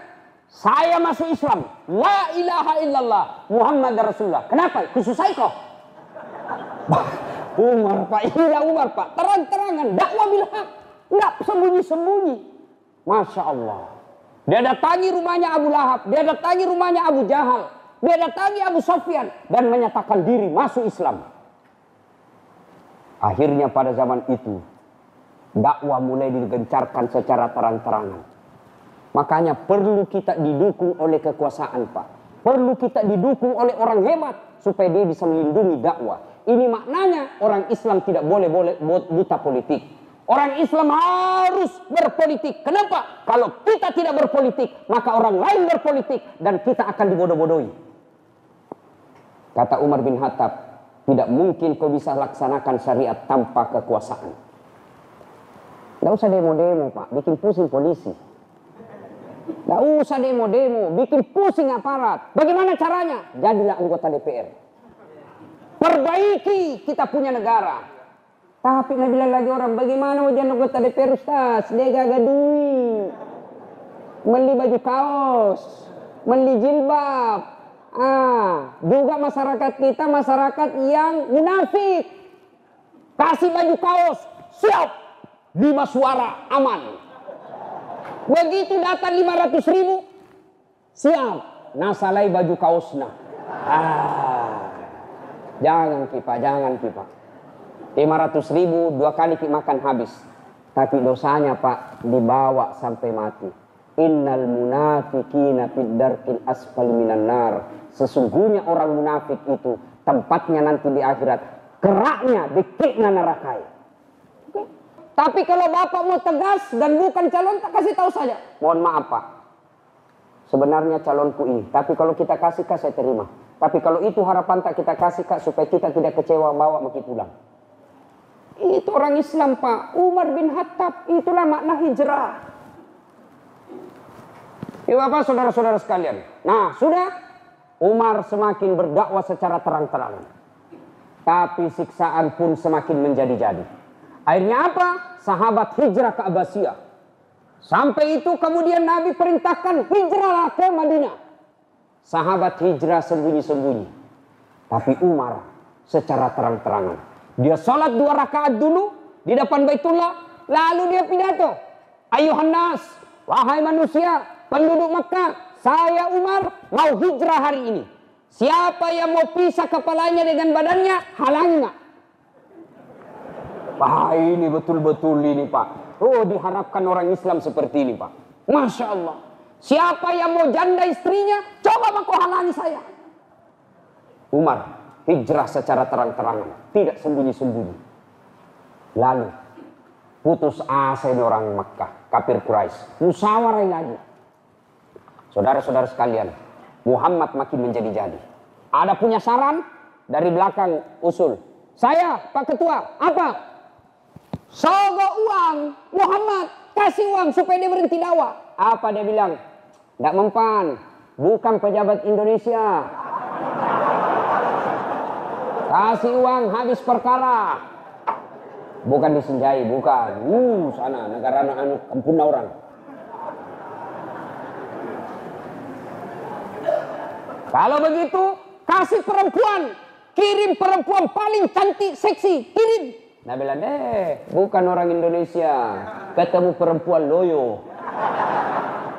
Saya masuk Islam. La ilaha illallah Muhammad Rasulullah. Kenapa? Kususai kok. Umar, Pak. Iya Umar, Pak. Terang-terangan. Dakwah bilhaq. Enggak sembunyi-sembunyi. Masya Allah. Dia datangi rumahnya Abu Lahab. Dia datangi rumahnya Abu Jahal. Dia datangi Abu Sufyan. Dan menyatakan diri masuk Islam. Akhirnya pada zaman itu, dakwah mulai digencarkan secara terang-terangan. Makanya perlu kita didukung oleh kekuasaan, Pak. Perlu kita didukung oleh orang hebat supaya dia bisa melindungi dakwah. Ini maknanya orang Islam tidak boleh buta politik. Orang Islam harus berpolitik. Kenapa? Kalau kita tidak berpolitik, maka orang lain berpolitik dan kita akan dibodoh-bodohi. Kata Umar bin Khattab, tidak mungkin kau bisa laksanakan syariat tanpa kekuasaan. Tidak usah demo-demo, Pak. Bikin pusing polisi. Tidak usah demo-demo, bikin pusing aparat. Bagaimana caranya? Jadilah anggota DPR. Perbaiki kita punya negara. Tapi nggak bilang lagi orang, bagaimana mau jadi anggota DPR Ustaz? Dia gak duit. Beli baju kaos, beli jilbab. Juga masyarakat kita masyarakat yang munafik. Kasih baju kaos, siap. 5 suara, aman. Begitu datang 500.000, siap. Nasalai baju kaosna. Jangan kipa. 500.000 2 kali makan habis. Tapi dosanya, Pak, dibawa sampai mati. Innal munafiqina fid darkil asfali minan nar. Sesungguhnya orang munafik itu tempatnya nanti di akhirat, keraknya di kikna neraka. Tapi kalau Bapak mau tegas dan bukan calon, tak kasih tahu saja. Mohon maaf, Pak. Sebenarnya calonku ini. Tapi kalau kita kasih, Kak, saya terima. Tapi kalau itu harapan tak kita kasih, Kak, supaya kita tidak kecewa, bawa maki pulang. Itu orang Islam, Pak. Umar bin Khattab. Itulah makna hijrah. Ya Bapak, saudara-saudara sekalian. Nah, sudah. Umar semakin berdakwah secara terang-terangan. Tapi siksaan pun semakin menjadi-jadi. Akhirnya apa? Sahabat hijrah ke Abbasiyah. Sampai itu kemudian Nabi perintahkan hijrahlah ke Madinah. Sahabat hijrah sembunyi-sembunyi. Tapi Umar secara terang-terangan. Dia sholat 2 rakaat dulu di depan Baitullah. Lalu dia pidato. Ayuhan nas, wahai manusia, penduduk Mekah. Saya Umar mau hijrah hari ini. Siapa yang mau pisah kepalanya dengan badannya, halangi nggak? Wah, ini betul-betul ini Pak. Oh, diharapkan orang Islam seperti ini Pak. Masya Allah. Siapa yang mau janda istrinya, coba kau halangi saya. Umar hijrah secara terang-terangan, tidak sembunyi-sembunyi. Lalu putus asa ini orang Makkah, kafir Quraisy, musyawarah lagi. Saudara-saudara sekalian, Muhammad makin menjadi-jadi. Ada punya saran dari belakang usul. Saya, Pak Ketua, apa? Sogok uang, Muhammad kasih uang supaya dia berhenti dakwah. Apa dia bilang? Tidak mempan, bukan pejabat Indonesia. Kasih uang habis perkara. Bukan disenjai, bukan. Sana negara anak kampung orang. Kalau begitu, kasih perempuan. Kirim perempuan paling cantik, seksi. Kirim. Nah bilang, bukan orang Indonesia. Ketemu perempuan loyo.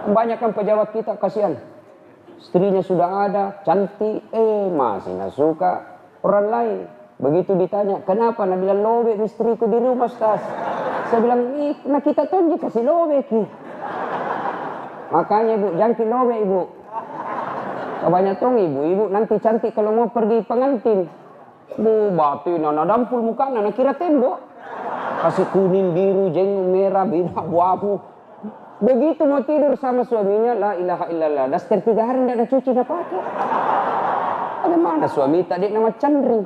Kebanyakan pejabat kita, kasihan. Istrinya sudah ada, cantik. Masih nggak suka orang lain. Begitu ditanya, kenapa? Nah bilang, lobe istriku di rumah, Stas. Saya bilang, nah kita tuh kasih lobe. Makanya Ibu, jangan lobe Ibu. Kebanyakan ibu nanti cantik kalau mau pergi pengantin. Bu, batin, anak dampul muka, anak kira tembok. Kasih kuning, biru, jenggot merah, biru, abu-abu. Begitu mau tidur sama suaminya, la ilaha illallah. Daster 3 hari tidak ada cuci, tidak pakai. Bagaimana suami tadi nama Chandri.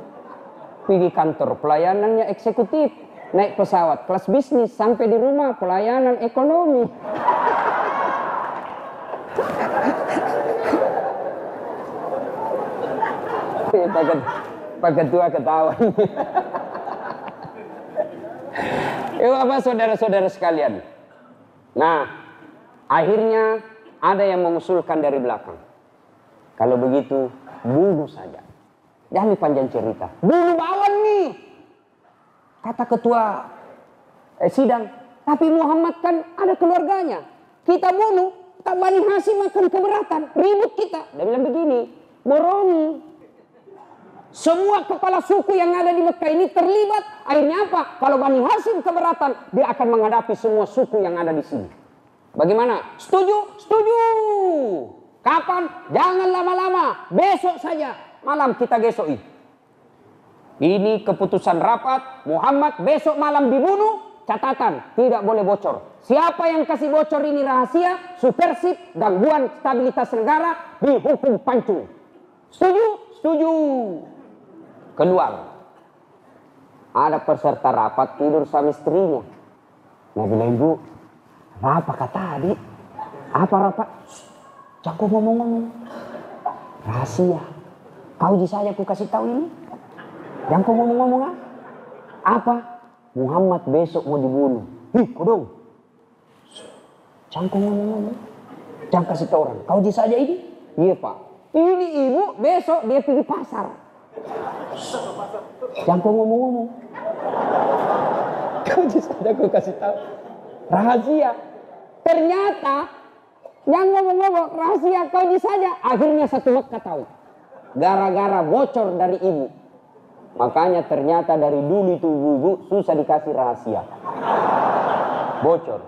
Pergi kantor, pelayanannya eksekutif. Naik pesawat, kelas bisnis. Sampai di rumah, pelayanan ekonomi. Pak Ketua ketawa. Apa saudara-saudara sekalian? Nah, akhirnya ada yang mengusulkan dari belakang. Kalau begitu, bunuh saja. Jangan panjang cerita. Bunuh Wawan nih. Kata ketua sidang. Tapi Muhammad kan ada keluarganya. Kita bunuh, tak Bani Hasyim akan keberatan. Ribut kita. Dia bilang begini, Moroni. Semua kepala suku yang ada di Mekah ini terlibat. Akhirnya apa? Kalau Bani Hasyim keberatan, dia akan menghadapi semua suku yang ada di sini. Bagaimana? Setuju? Setuju. Kapan? Jangan lama-lama. Besok saja. Malam kita gesoi. Ini keputusan rapat. Muhammad besok malam dibunuh. Catatan, tidak boleh bocor. Siapa yang kasih bocor ini rahasia, subversif, gangguan stabilitas negara, dihukum pancung. Setuju? Setuju. Keluar. Ada peserta rapat tidur sama istrinya. Nah bilang, Ibu, apa kata tadi? Apa rapat? Jangan ngomong-ngomong. Rahasia. Kau ji saja aku kasih tahu ini. Jangan ngomong-ngomong ah. Apa? Muhammad besok mau dibunuh. Kodong. Jangan ngomong-ngomong. Jangan kasih tahu orang. Kau ji saja ini? Iya Pak. Ini ibu besok dia pergi pasar. Jangan ngomong-ngomong. Kau ji saja aku kasih tahu. Rahasia. Ternyata yang ngomong-ngomong rahasia kau ji saja. Akhirnya satu Mekah tahu. Gara-gara bocor dari ibu. Makanya ternyata dari dulu itu ibu susah dikasih rahasia. Bocor.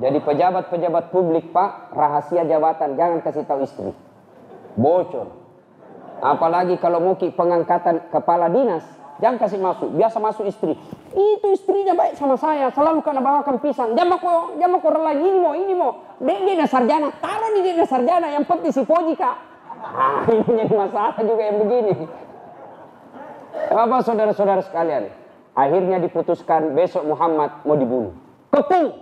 Jadi pejabat-pejabat publik Pak, rahasia jabatan jangan kasih tahu istri. Bocor. Apalagi kalau mau pengangkatan kepala dinas, jangan kasih masuk. Biasa masuk istri. Itu istrinya baik sama saya, selalu kena bawakan pisang. Jangan kau lagi ini mau. Dia sarjana, taruh nih dia sarjana. Yang penting si Poji Kak. Ini jadi masalah juga yang begini. Apa saudara-saudara sekalian? Akhirnya diputuskan besok Muhammad mau dibunuh. Kepung.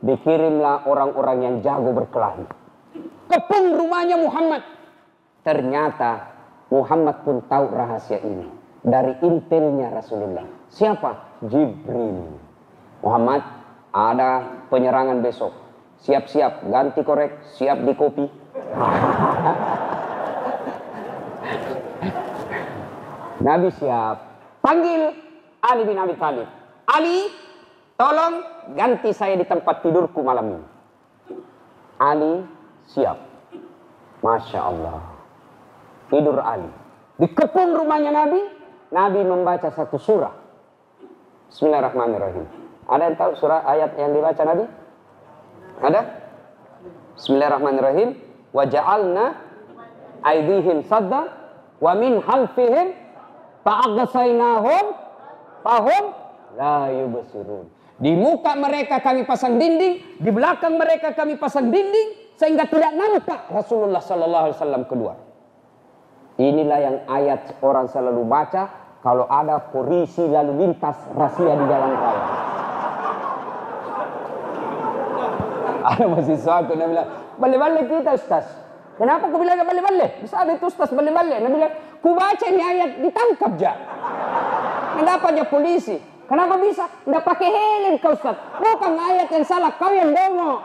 Dikirimlah orang-orang yang jago berkelahi. Kepung rumahnya Muhammad. Ternyata Muhammad pun tahu rahasia ini. Dari intelnya Rasulullah. Siapa? Jibril. Muhammad, ada penyerangan besok. Siap-siap, ganti korek, siap di kopi. Nabi siap. Panggil Ali bin Abi Thalib. Ali, tolong ganti saya di tempat tidurku malam ini. Ali siap. Masya Allah. Tidur Ali. Dikepung rumahnya Nabi. Nabi membaca satu surah. Bismillahirrahmanirrahim. Ada yang tahu surah ayat yang dibaca Nabi? Ada? Bismillahirrahmanirrahim. Wa ja'alna aydihim sadda wa min khalfihim fa'aghsaynahum fahum la yubsirun. Di muka mereka kami pasang dinding, di belakang mereka kami pasang dinding, sehingga tidak nampak Rasulullah sallallahu alaihi wasallam keluar. Inilah yang ayat orang selalu baca kalau ada polisi lalu lintas razia di jalan raya. Ada mahasiswa aku yang bilang, balik-balik kita Ustaz. Kenapa aku bilang balik-balik? Bisa ada itu Ustaz balik-balik. Dia bilang, ku baca ini ayat ditangkap aja. Kenapa aja polisi? Kenapa bisa? Nggak pakai helm kau Ustaz. Bukan ayat yang salah, kau yang dongok.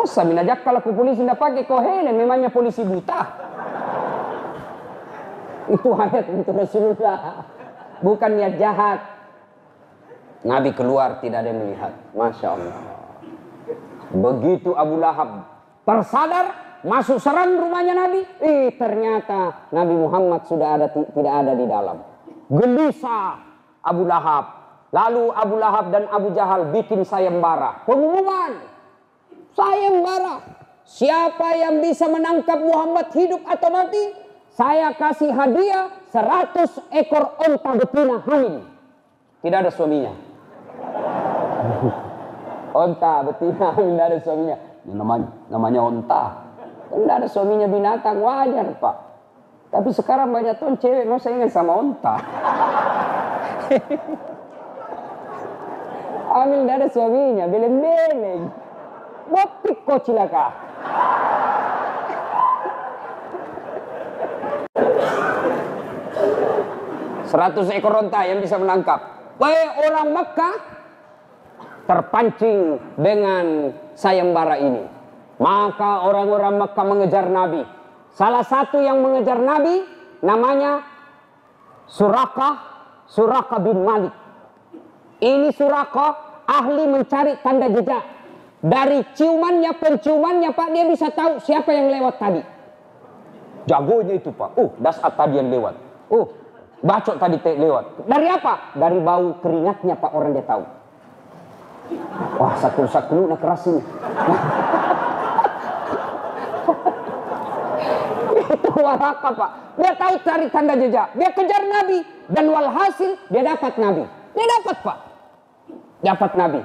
Masa minajak kalau polisi nggak pakai kau helm, memangnya polisi buta. Itu ayat untuk Rasulullah, bukan niat jahat. Nabi keluar tidak ada yang melihat. Masya Allah. Begitu Abu Lahab tersadar masuk serang rumahnya Nabi, ternyata Nabi Muhammad sudah tidak ada di dalam. Gelisah Abu Lahab. Lalu Abu Lahab dan Abu Jahal bikin sayembara, pengumuman sayembara. Siapa yang bisa menangkap Muhammad hidup atau mati, saya kasih hadiah 100 ekor onta betina hamil. Tidak ada suaminya. Onta betina hamil tidak ada suaminya. Namanya onta. Tidak ada suaminya, binatang wajar Pak. Tapi sekarang banyak tuh cewek masa ingat sama onta. Hamil tidak ada suaminya, beleng-beleng. Botik kok cilaka. Seratus ekor onta yang bisa menangkap. Orang Mekah terpancing dengan sayembara ini. Maka orang-orang Mekah mengejar Nabi. Salah satu yang mengejar Nabi namanya Suraqah bin Malik. Ini Suraqah ahli mencari tanda jejak. Dari penciumannya Pak, dia bisa tahu siapa yang lewat tadi. Jagonya itu Pak. Dasar tadi yang lewat. Bacot tadi lewat. Dari apa? Dari bau keringatnya Pak, orang dia tahu. Wah, satu-satu nak keras ini. Itu Waraqah Pak. Dia tahu cari tanda jejak. Dia kejar Nabi. Dan walhasil dia dapat Nabi. Dia dapat Pak. Dapat Nabi.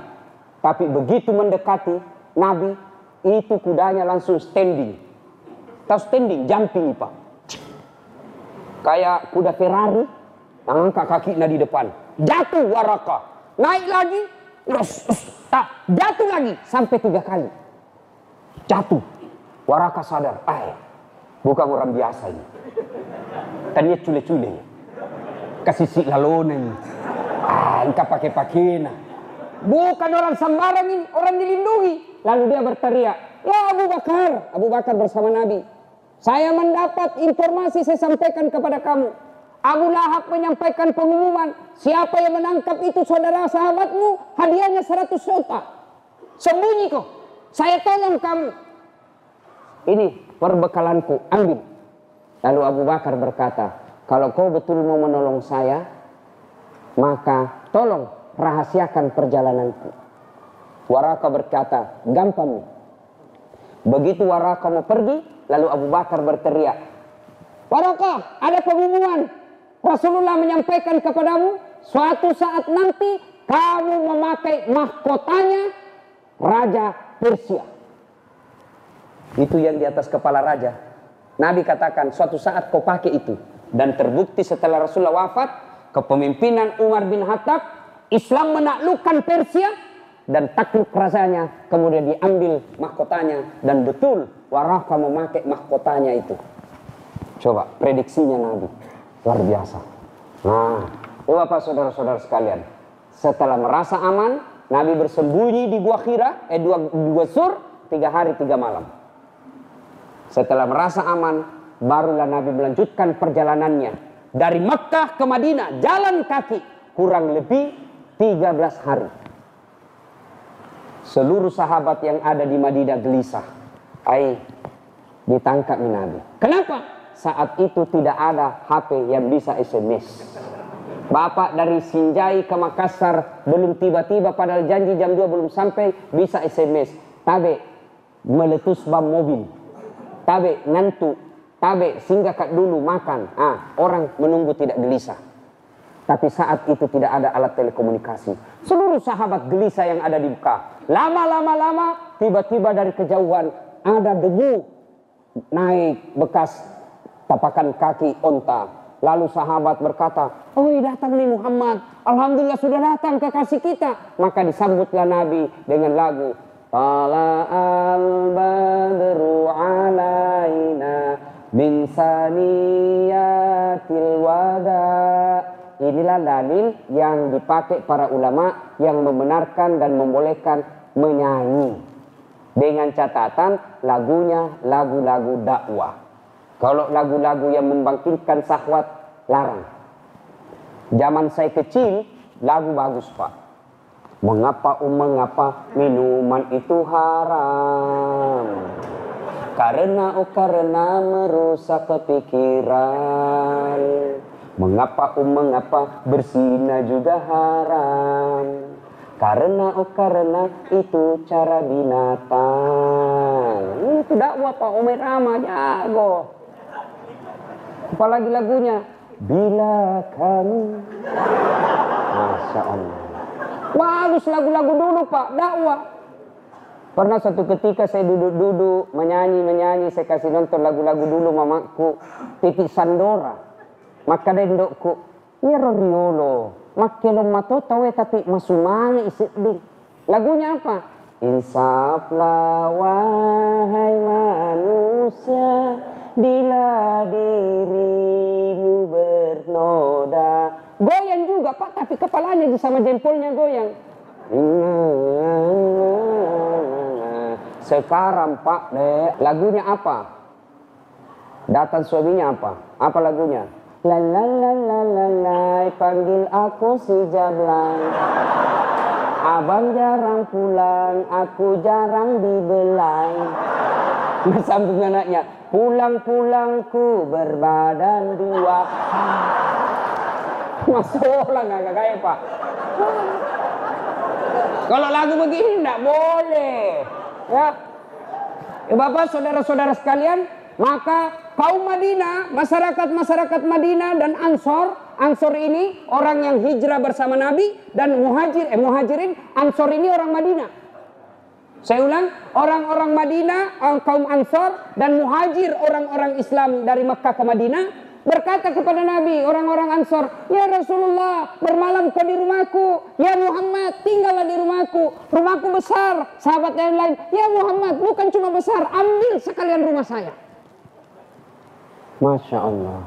Tapi begitu mendekati Nabi, itu kudanya langsung standing. Tahu standing? Jumping Pak. Kayak kuda Ferrari, angkat kakinya di depan. Jatuh Waraqah. Naik lagi. Jatuh lagi. Sampai 3 kali. Jatuh. Waraqah sadar. Bukan orang biasa ini. Tadinya cule-cule. Kasih si lalona ini. Engkau pakai-pakai. Bukan orang sembarang ini. Orang dilindungi. Lalu dia berteriak. Ya Abu Bakar. Abu Bakar bersama Nabi. Saya mendapat informasi, saya sampaikan kepada kamu. Abu Lahab menyampaikan pengumuman. Siapa yang menangkap itu saudara sahabatmu, hadiahnya 100 onta. Sembunyi kok. Saya tolong kamu. Ini perbekalanku, ambil. Lalu Abu Bakar berkata, kalau kau betul mau menolong saya, maka tolong rahasiakan perjalananku. Waraqah berkata, gampang. Begitu Waraqah mau pergi, lalu Abu Bakar berteriak, Waraqah, ada pengumuman. Rasulullah menyampaikan kepadamu, suatu saat nanti kamu memakai mahkotanya Raja Persia. Itu yang di atas kepala raja. Nabi katakan, suatu saat kau pakai itu. Dan terbukti setelah Rasulullah wafat, kepemimpinan Umar bin Khattab, Islam menaklukkan Persia dan takluk rasanya, kemudian diambil mahkotanya, dan betul Waraqah memakai mahkotanya itu. Coba prediksinya Nabi luar biasa. Nah, Bapak saudara-saudara sekalian, setelah merasa aman, Nabi bersembunyi di Gua Hira, dua sur, 3 hari 3 malam. Setelah merasa aman, barulah Nabi melanjutkan perjalanannya dari Mekah ke Madinah, jalan kaki kurang lebih 13 hari. Seluruh sahabat yang ada di Madinah gelisah. Ditangkap Nabi. Kenapa? Saat itu tidak ada HP yang bisa SMS. Bapak dari Sinjai ke Makassar belum tiba-tiba padahal janji jam 2 belum sampai, bisa SMS. Tabe meletus ban mobil. Tabe ngantuk. Tabe singgah kat dulu makan. Orang menunggu tidak gelisah. Tapi saat itu tidak ada alat telekomunikasi. Seluruh sahabat gelisah yang ada di Mekah. Lama-lama tiba-tiba dari kejauhan ada debu naik bekas tapakan kaki onta. Lalu sahabat berkata, "Oh, datang nih Muhammad. Alhamdulillah sudah datang kekasih kita." Maka disambutlah Nabi dengan lagu, "Tala'al badru alaina min saniyatil wada." Inilah dalil yang dipakai para ulama yang membenarkan dan membolehkan menyanyi. Dengan catatan lagunya lagu-lagu dakwah. Kalau lagu-lagu yang membangkitkan syahwat, larang. Zaman saya kecil, lagu bagus Pak. Mengapa minuman itu haram? Karena merusak kepikiran. Mengapa berzina juga haram? Karena itu cara binatang. Itu dakwah Pak Umar Rama jago. Apalagi lagunya, bila kamu. Masya Allah. Bagus lagu-lagu dulu Pak, dakwah. Pernah satu ketika saya duduk-duduk menyanyi, saya kasih nonton lagu-lagu dulu mamaku, Titik Sandora. Maka dendokku, ya Roriolo, makelom mato tawe tapi masumangi isidih. Lagunya apa? Insaflah wahai manusia, bila dirimu bernoda. Goyang juga Pak, tapi kepalanya sama jempolnya goyang. Sekarang Pak lagunya apa? Datang suaminya apa? Apa lagunya? La la la la la la, panggil aku si Jablan. Abang jarang pulang, aku jarang dibelai. Nah, sambung anaknya, pulang-pulangku berbadan dua. Masalah nggak kayak Pak. Kalau lagu begini nggak boleh, ya. Bapak, saudara-saudara sekalian, maka kaum Madinah, masyarakat Madinah dan Ansor ini orang yang hijrah bersama Nabi, dan muhajirin, Ansor ini orang Madinah. Saya ulang, orang-orang Madinah, kaum Ansor dan muhajir, orang-orang Islam dari Mekah ke Madinah, berkata kepada Nabi, orang-orang Ansor, "Ya Rasulullah, bermalam kau di rumahku. Ya Muhammad, tinggallah di rumahku besar." Sahabat yang lain, "Ya Muhammad, bukan cuma besar, ambil sekalian rumah saya." Masya Allah,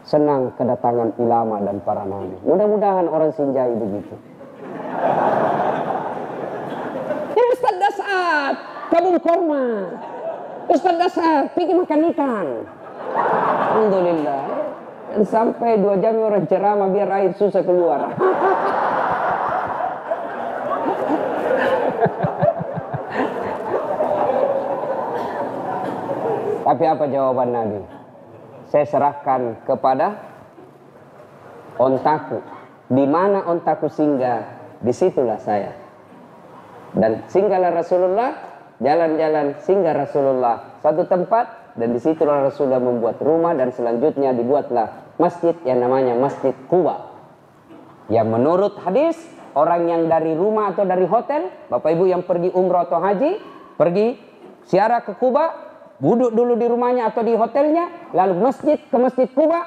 senang kedatangan ulama dan para nabi. Mudah-mudahan orang Sinjai begitu. Ya Ustaz Dasat, kabung korma. Ustaz Dasat, pergi makan ikan. Alhamdulillah. Dan sampai 2 jam orang ceramah biar air susah keluar. Tapi apa jawaban Nabi? Saya serahkan kepada ontaku. Di mana ontaku singgah, disitulah saya. Dan singgahlah Rasulullah, jalan-jalan singgah Rasulullah satu tempat, dan disitulah Rasulullah membuat rumah, dan selanjutnya dibuatlah masjid yang namanya Masjid Quba. Yang menurut hadis, orang yang dari rumah atau dari hotel, Bapak Ibu yang pergi umrah atau haji, pergi ziarah ke Quba, duduk dulu di rumahnya atau di hotelnya, lalu ke masjid Quba,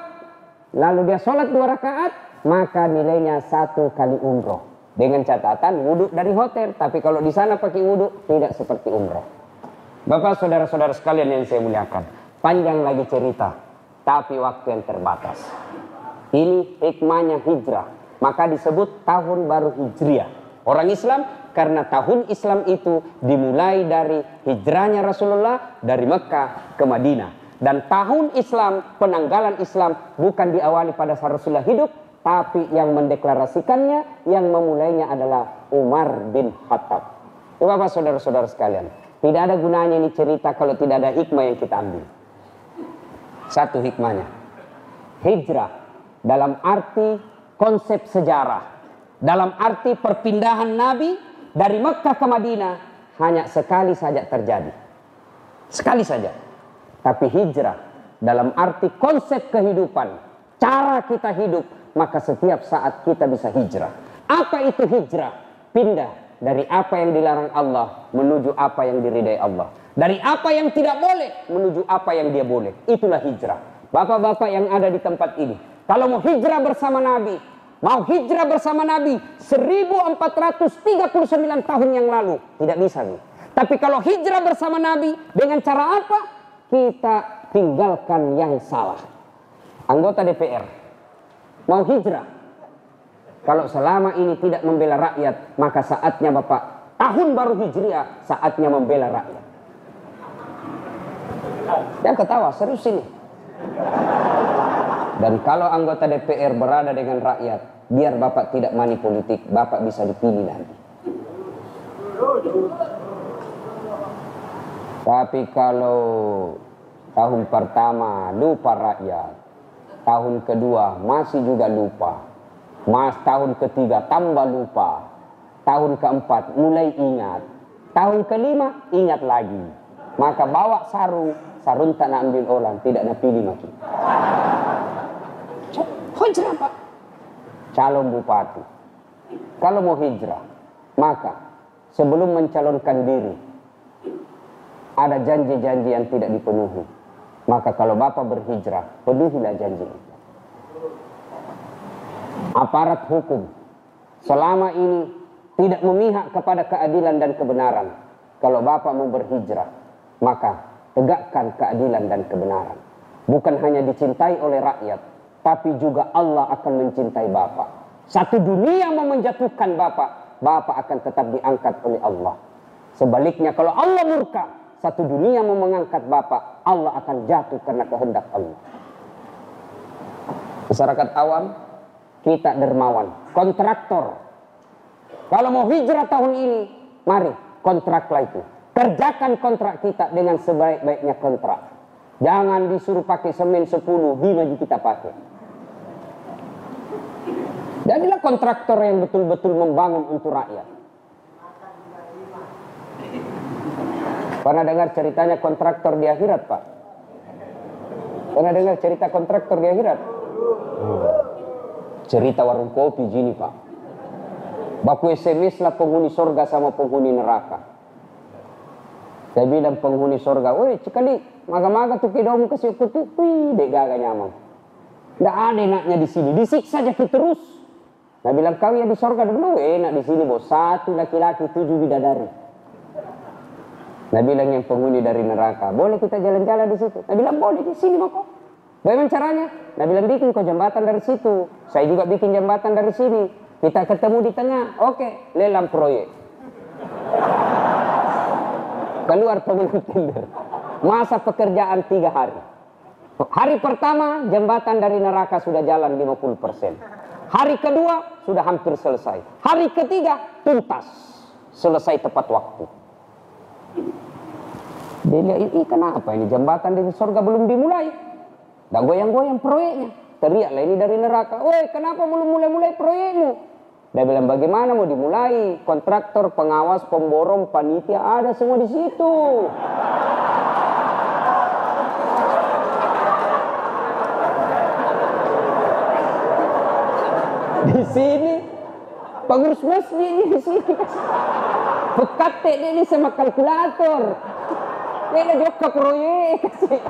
lalu dia sholat 2 rakaat, maka nilainya 1 kali umroh. Dengan catatan wudhu dari hotel, tapi kalau di sana pakai wudhu tidak seperti umroh. Bapak, saudara-saudara sekalian yang saya muliakan, panjang lagi cerita, tapi waktu yang terbatas. Ini hikmahnya hijrah, maka disebut tahun baru Hijriah. Orang Islam, karena tahun Islam itu dimulai dari hijrahnya Rasulullah dari Mekah ke Madinah. Dan tahun Islam, penanggalan Islam bukan diawali pada saat Rasulullah hidup, tapi yang mendeklarasikannya, yang memulainya adalah Umar bin Khattab. Bapak, saudara-saudara sekalian, tidak ada gunanya ini cerita kalau tidak ada hikmah yang kita ambil. Satu hikmahnya, hijrah dalam arti konsep sejarah. Dalam arti perpindahan Nabi dari Mekah ke Madinah hanya sekali saja terjadi. Sekali saja. Tapi hijrah dalam arti konsep kehidupan, cara kita hidup, maka setiap saat kita bisa hijrah. Apa itu hijrah? Pindah dari apa yang dilarang Allah menuju apa yang diridai Allah. Dari apa yang tidak boleh menuju apa yang dia boleh. Itulah hijrah. Bapak-bapak yang ada di tempat ini, kalau mau hijrah bersama Nabi, mau hijrah bersama Nabi 1439 tahun yang lalu, tidak bisa nih. Tapi kalau hijrah bersama Nabi dengan cara apa? Kita tinggalkan yang salah. Anggota DPR mau hijrah, kalau selama ini tidak membela rakyat, maka saatnya Bapak tahun baru Hijriah, saatnya membela rakyat. Jangan ketawa, serius ini. Dan kalau anggota DPR berada dengan rakyat, biar Bapak tidak money politik, Bapak bisa dipilih nanti. Tapi kalau tahun pertama lupa rakyat, tahun kedua masih juga lupa, tahun ketiga tambah lupa, tahun keempat mulai ingat, tahun kelima ingat lagi, maka bawa sarung tak nak ambil orang, tidak nak pilih lagi. Hijrah Pak, calon bupati. Kalau mau hijrah, maka sebelum mencalonkan diri, ada janji-janji yang tidak dipenuhi. Maka kalau Bapak berhijrah, penuhilah janji itu. Aparat hukum selama ini tidak memihak kepada keadilan dan kebenaran. Kalau Bapak mau berhijrah, maka tegakkan keadilan dan kebenaran. Bukan hanya dicintai oleh rakyat, tapi juga Allah akan mencintai Bapak. Satu dunia mau menjatuhkan Bapak, Bapak akan tetap diangkat oleh Allah. Sebaliknya kalau Allah murka, satu dunia mau mengangkat Bapak, Allah akan jatuh karena kehendak Allah. Masyarakat awam, kita dermawan, kontraktor. Kalau mau hijrah tahun ini, mari kontraklah itu. Kerjakan kontrak kita dengan sebaik-baiknya kontrak. Jangan disuruh pakai semen 10, bima kita pakai. Jadilah kontraktor yang betul-betul membangun untuk rakyat. Pernah dengar ceritanya kontraktor di akhirat, Pak? Pernah dengar cerita kontraktor di akhirat? Cerita warung kopi gini, Pak. Baku SMS lah penghuni sorga sama penghuni neraka. Saya bilang penghuni sorga, woi sekali maga-maga tuh kidong kasih kutu, wih dek gaga nyaman. Nggak ada enaknya di sini, disiksa aja terus. Nah bilang kau ya di sorga dulu enak di sini bos, 1 laki-laki 7 bidadari. Nah bilang yang penghuni dari neraka, boleh kita jalan-jalan di situ? Nah bilang boleh di sini kok. Bagaimana caranya? Nah bilang bikin kok jembatan dari situ, saya juga bikin jembatan dari sini. Kita ketemu di tengah, oke, lelang proyek. Keluar pemenang tender. Masa pekerjaan 3 hari. Hari pertama jembatan dari neraka sudah jalan 50%. Hari kedua sudah hampir selesai. Hari ketiga tuntas. Selesai tepat waktu. Dia lihat, ini kenapa ini jembatan dari surga belum dimulai? Dah goyang-goyang proyeknya. Teriaklah ini dari neraka. Woi kenapa belum mulai-mulai proyekmu? Dia bilang bagaimana mau dimulai? Kontraktor, pengawas, pemborong, panitia ada semua di situ. Di sini pengurus masjid di sini. Bekate dia ini sama kalkulator. Dia juga proyek kasih.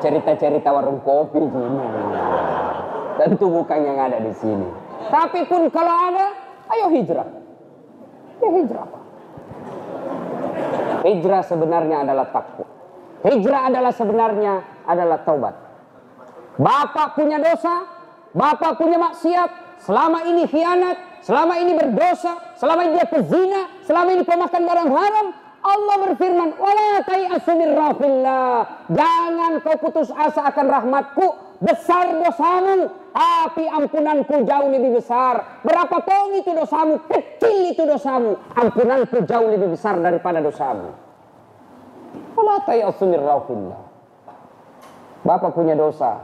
Cerita-cerita warung kopi gini. Tentu bukan yang ada di sini. Tapi pun kalau ada, ayo hijrah. Ya hijrah. Hijrah sebenarnya adalah takwa. Hijrah sebenarnya adalah taubat. Bapak punya dosa, Bapak punya maksiat, selama ini khianat, selama ini berdosa, selama ini dia pezina, selama ini pemakan barang haram, Allah berfirman, "Wala tayasu min rahmatillah." Jangan kau putus asa akan rahmatku. Besar dosamu, tapi ampunanku jauh lebih besar. Berapa tong itu dosamu? Kecil itu dosamu. Ampunanku jauh lebih besar daripada dosamu. Wala tayasu min rahmatillah. Bapak punya dosa,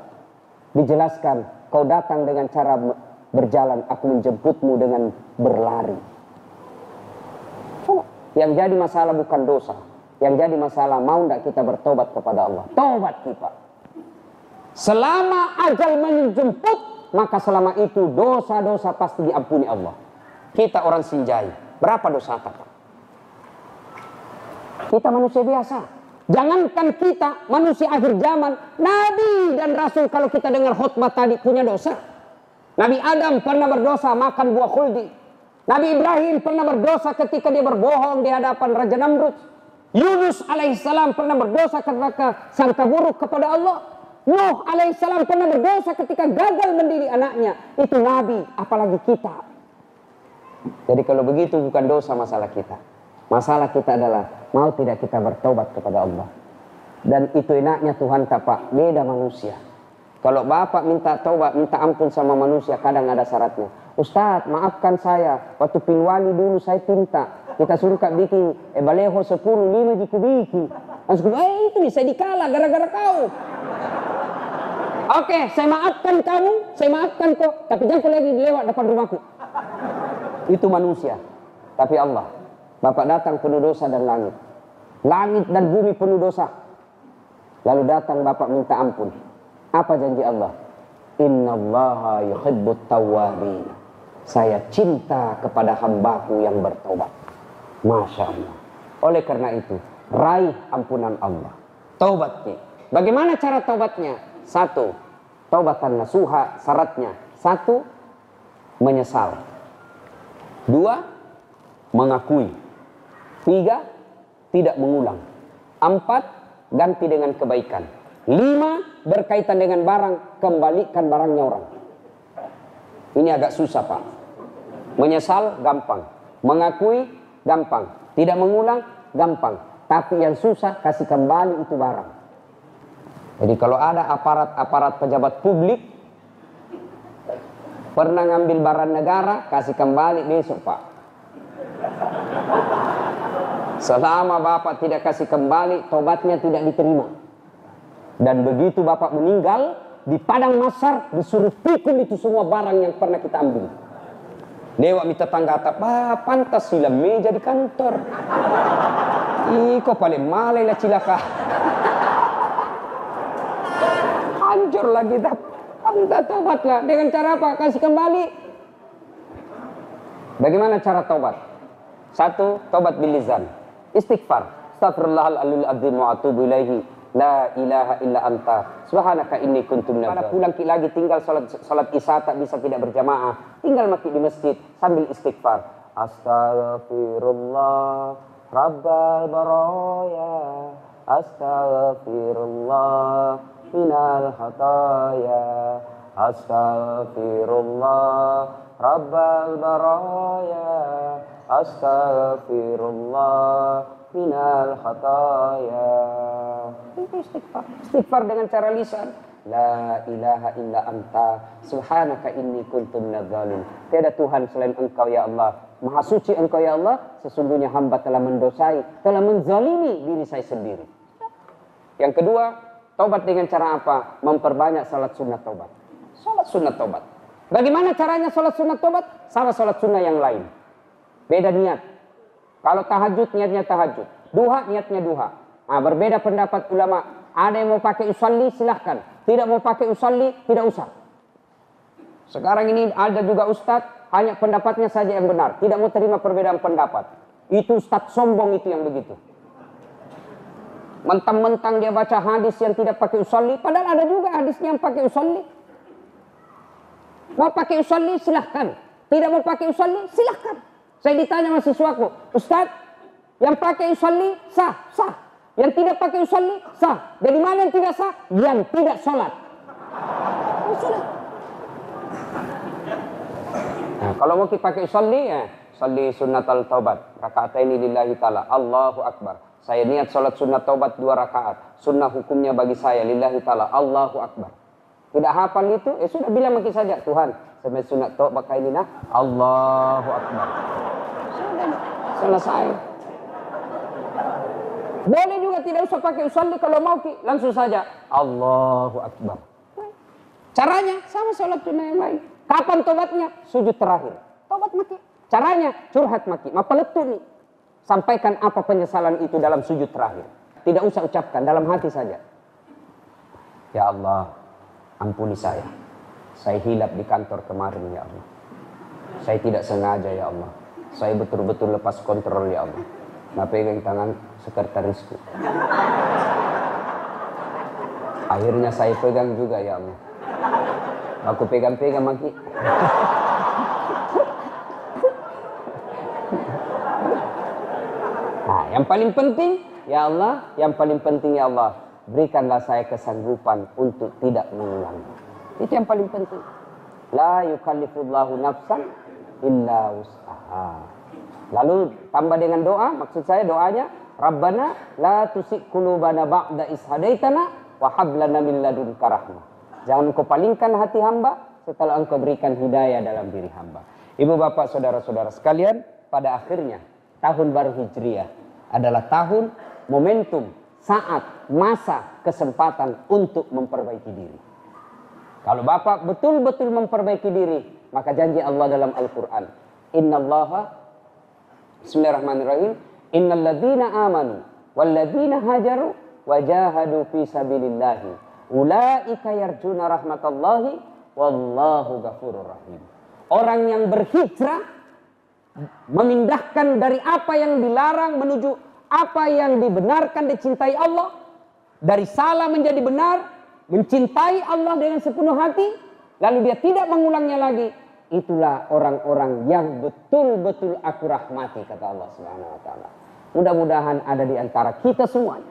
dijelaskan kau datang dengan cara berjalan, aku menjemputmu dengan berlari. Yang jadi masalah bukan dosa. Yang jadi masalah mau tidak kita bertobat kepada Allah. Tobat kita. Selama ajal menjemput, maka selama itu dosa-dosa pasti diampuni Allah. Kita orang Sinjai, berapa dosa Pak? Kita manusia biasa. Jangankan kita manusia akhir zaman, Nabi dan Rasul kalau kita dengar khutbah tadi punya dosa. Nabi Adam pernah berdosa makan buah khuldi. Nabi Ibrahim pernah berdosa ketika dia berbohong di hadapan Raja Namrud. Yunus alaihissalam pernah berdosa ketika sangka buruk kepada Allah. Nuh alaihissalam pernah berdosa ketika gagal mendidik anaknya. Itu Nabi, apalagi kita. Jadi kalau begitu bukan dosa masalah kita. Masalah kita adalah mau tidak kita bertobat kepada Allah. Dan itu enaknya Tuhan tak Pak, beda manusia. Kalau Bapak minta taubat, minta ampun sama manusia, kadang ada syaratnya. Ustadz, maafkan saya. Waktu pilwali dulu saya pinta. Kita suruh bikin baleho 10, 5 bikin. Langsung, itu nih saya dikalah gara-gara kau. Oke, saya maafkan kamu, saya maafkan kok. Tapi jangan kau lagi lewat depan rumahku. Itu manusia. Tapi Allah, Bapak datang penuh dosa dan langit. Langit dan bumi penuh dosa. Lalu datang Bapak minta ampun. Apa janji Allah? Innallaha yuhibbut tawwabin. Saya cinta kepada hambaku yang bertobat. Masya Allah. Oleh karena itu, raih ampunan Allah. Taubatnya. Bagaimana cara taubatnya? 1. Taubatan nasuha, syaratnya. 1. Menyesal. 2. Mengakui. 3. Tidak mengulang. 4. Ganti dengan kebaikan. 5. Berkaitan dengan barang, kembalikan barangnya orang. Ini agak susah Pak. Menyesal gampang. Mengakui gampang. Tidak mengulang gampang. Tapi yang susah kasih kembali itu barang. Jadi kalau ada aparat-aparat pejabat publik pernah ngambil barang negara, kasih kembali besok Pak. Selama Bapak tidak kasih kembali, tobatnya tidak diterima. Dan begitu Bapak meninggal, di padang mahsyar disuruh pikul itu semua barang yang pernah kita ambil. Dewa minta tangga atap, pantas sila meja di kantor. Kok paling malai lah cilaka. Hancur lagi, anda tobatlah. Dengan cara apa? Kasih kembali. Bagaimana cara tobat? 1. Tobat bil lisan. Istighfar. Astaghfirullahaladzim azim wa atubu ilaihi. La ilaha illa anta subhanaka inni kuntu minadz zalimin. Pulang lagi tinggal salat isya tak bisa tidak berjamaah, tinggal mati di masjid sambil istighfar. Astaghfirullah rabbal baraya, astaghfirullah minal khataya, astaghfirullah rabbal baraya, astaghfirullah minal khataya. Istighfar. Istighfar dengan cara lisan. La ilaha illa anta subhanaka inni kuntu minadz zalimin. Tiada Tuhan selain Engkau ya Allah. Maha suci Engkau ya Allah. Sesungguhnya hamba telah mendosai, telah menzalimi diri saya sendiri. Yang kedua, taubat dengan cara apa? Memperbanyak salat sunnah taubat. Salat sunnah taubat. Bagaimana caranya salat sunnah taubat? Sama salat sunnah yang lain. Beda niat. Kalau tahajud niatnya tahajud. Duha niatnya duha. Nah, berbeda pendapat ulama. Ada yang mau pakai usalli silahkan. Tidak mau pakai usalli tidak usah. Sekarang ini ada juga ustadz hanya pendapatnya saja yang benar. Tidak mau terima perbedaan pendapat. Itu ustadz sombong itu yang begitu. Mentang-mentang dia baca hadis yang tidak pakai usalli. Padahal ada juga hadisnya yang pakai usalli. Mau pakai usalli silahkan. Tidak mau pakai usalli silahkan. Saya ditanya mahasiswaku, ustadz yang pakai usalli sah, sah. Yang tidak pakai usalli sah. Dari mana yang tidak sah? Yang tidak sholat. Nah, kalau mau kita pakai usalli ya, salli sunnatal taubat. Raka'ataini lillahi ta'ala. Allahu akbar. Saya niat sholat sunnah taubat 2 rakaat. Sunnah hukumnya bagi saya lillahi ta'ala. Allahu akbar. Tidak hafal itu, sudah bilang maki saja. Tuhan, saya sunat taubat kali ini nah. Allahu akbar. Sudah selesai. Boleh juga tidak usah pakai usalli kalau mau langsung saja Allahu akbar. Caranya sama sholat sunnah yang lain. Kapan tobatnya? Sujud terakhir. Tobat maki. Caranya curhat maki. Mapaletuni. Sampaikan apa penyesalan itu dalam sujud terakhir. Tidak usah ucapkan, dalam hati saja. Ya Allah, ampuni saya. Saya hilap di kantor kemarin ya Allah. Saya tidak sengaja ya Allah. Saya betul-betul lepas kontrol ya Allah. Nah, pegang tangan sekretarisku. Akhirnya saya pegang juga ya Allah. Aku pegang-pegang maki. Nah, yang paling penting ya Allah, yang paling penting ya Allah, berikanlah saya kesanggupan untuk tidak mengulangi. Itu yang paling penting. La yukallifullahu nafsan illa wus'aha. Lalu tambah dengan doa, maksud saya doanya, Rabbana la tusik qulubana ba'da is hadaitana wa hab lana min ladunka rahmah. Jangan engkau palingkan hati hamba setelah engkau berikan hidayah dalam diri hamba. Ibu bapak saudara-saudara sekalian, pada akhirnya tahun baru Hijriah adalah tahun momentum, saat, masa, kesempatan untuk memperbaiki diri. Kalau bapak betul-betul memperbaiki diri, maka janji Allah dalam Al-Quran, Innallaha, bismillahirrahmanirrahim, Innalladzina amanu walladzina hajaru wajahadu fi sabilillahi ulaika yarjuna rahmatallahi wallahu ghafurur rahim. Orang yang berhijrah, memindahkan dari apa yang dilarang menuju apa yang dibenarkan, dicintai Allah, dari salah menjadi benar, mencintai Allah dengan sepenuh hati, lalu dia tidak mengulangnya lagi. Itulah orang-orang yang betul-betul aku rahmati, kata Allah Subhanahu wa taala. Mudah-mudahan ada di antara kita semuanya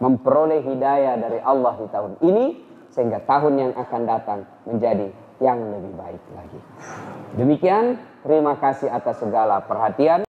memperoleh hidayah dari Allah di tahun ini, sehingga tahun yang akan datang menjadi yang lebih baik lagi. Demikian, terima kasih atas segala perhatian.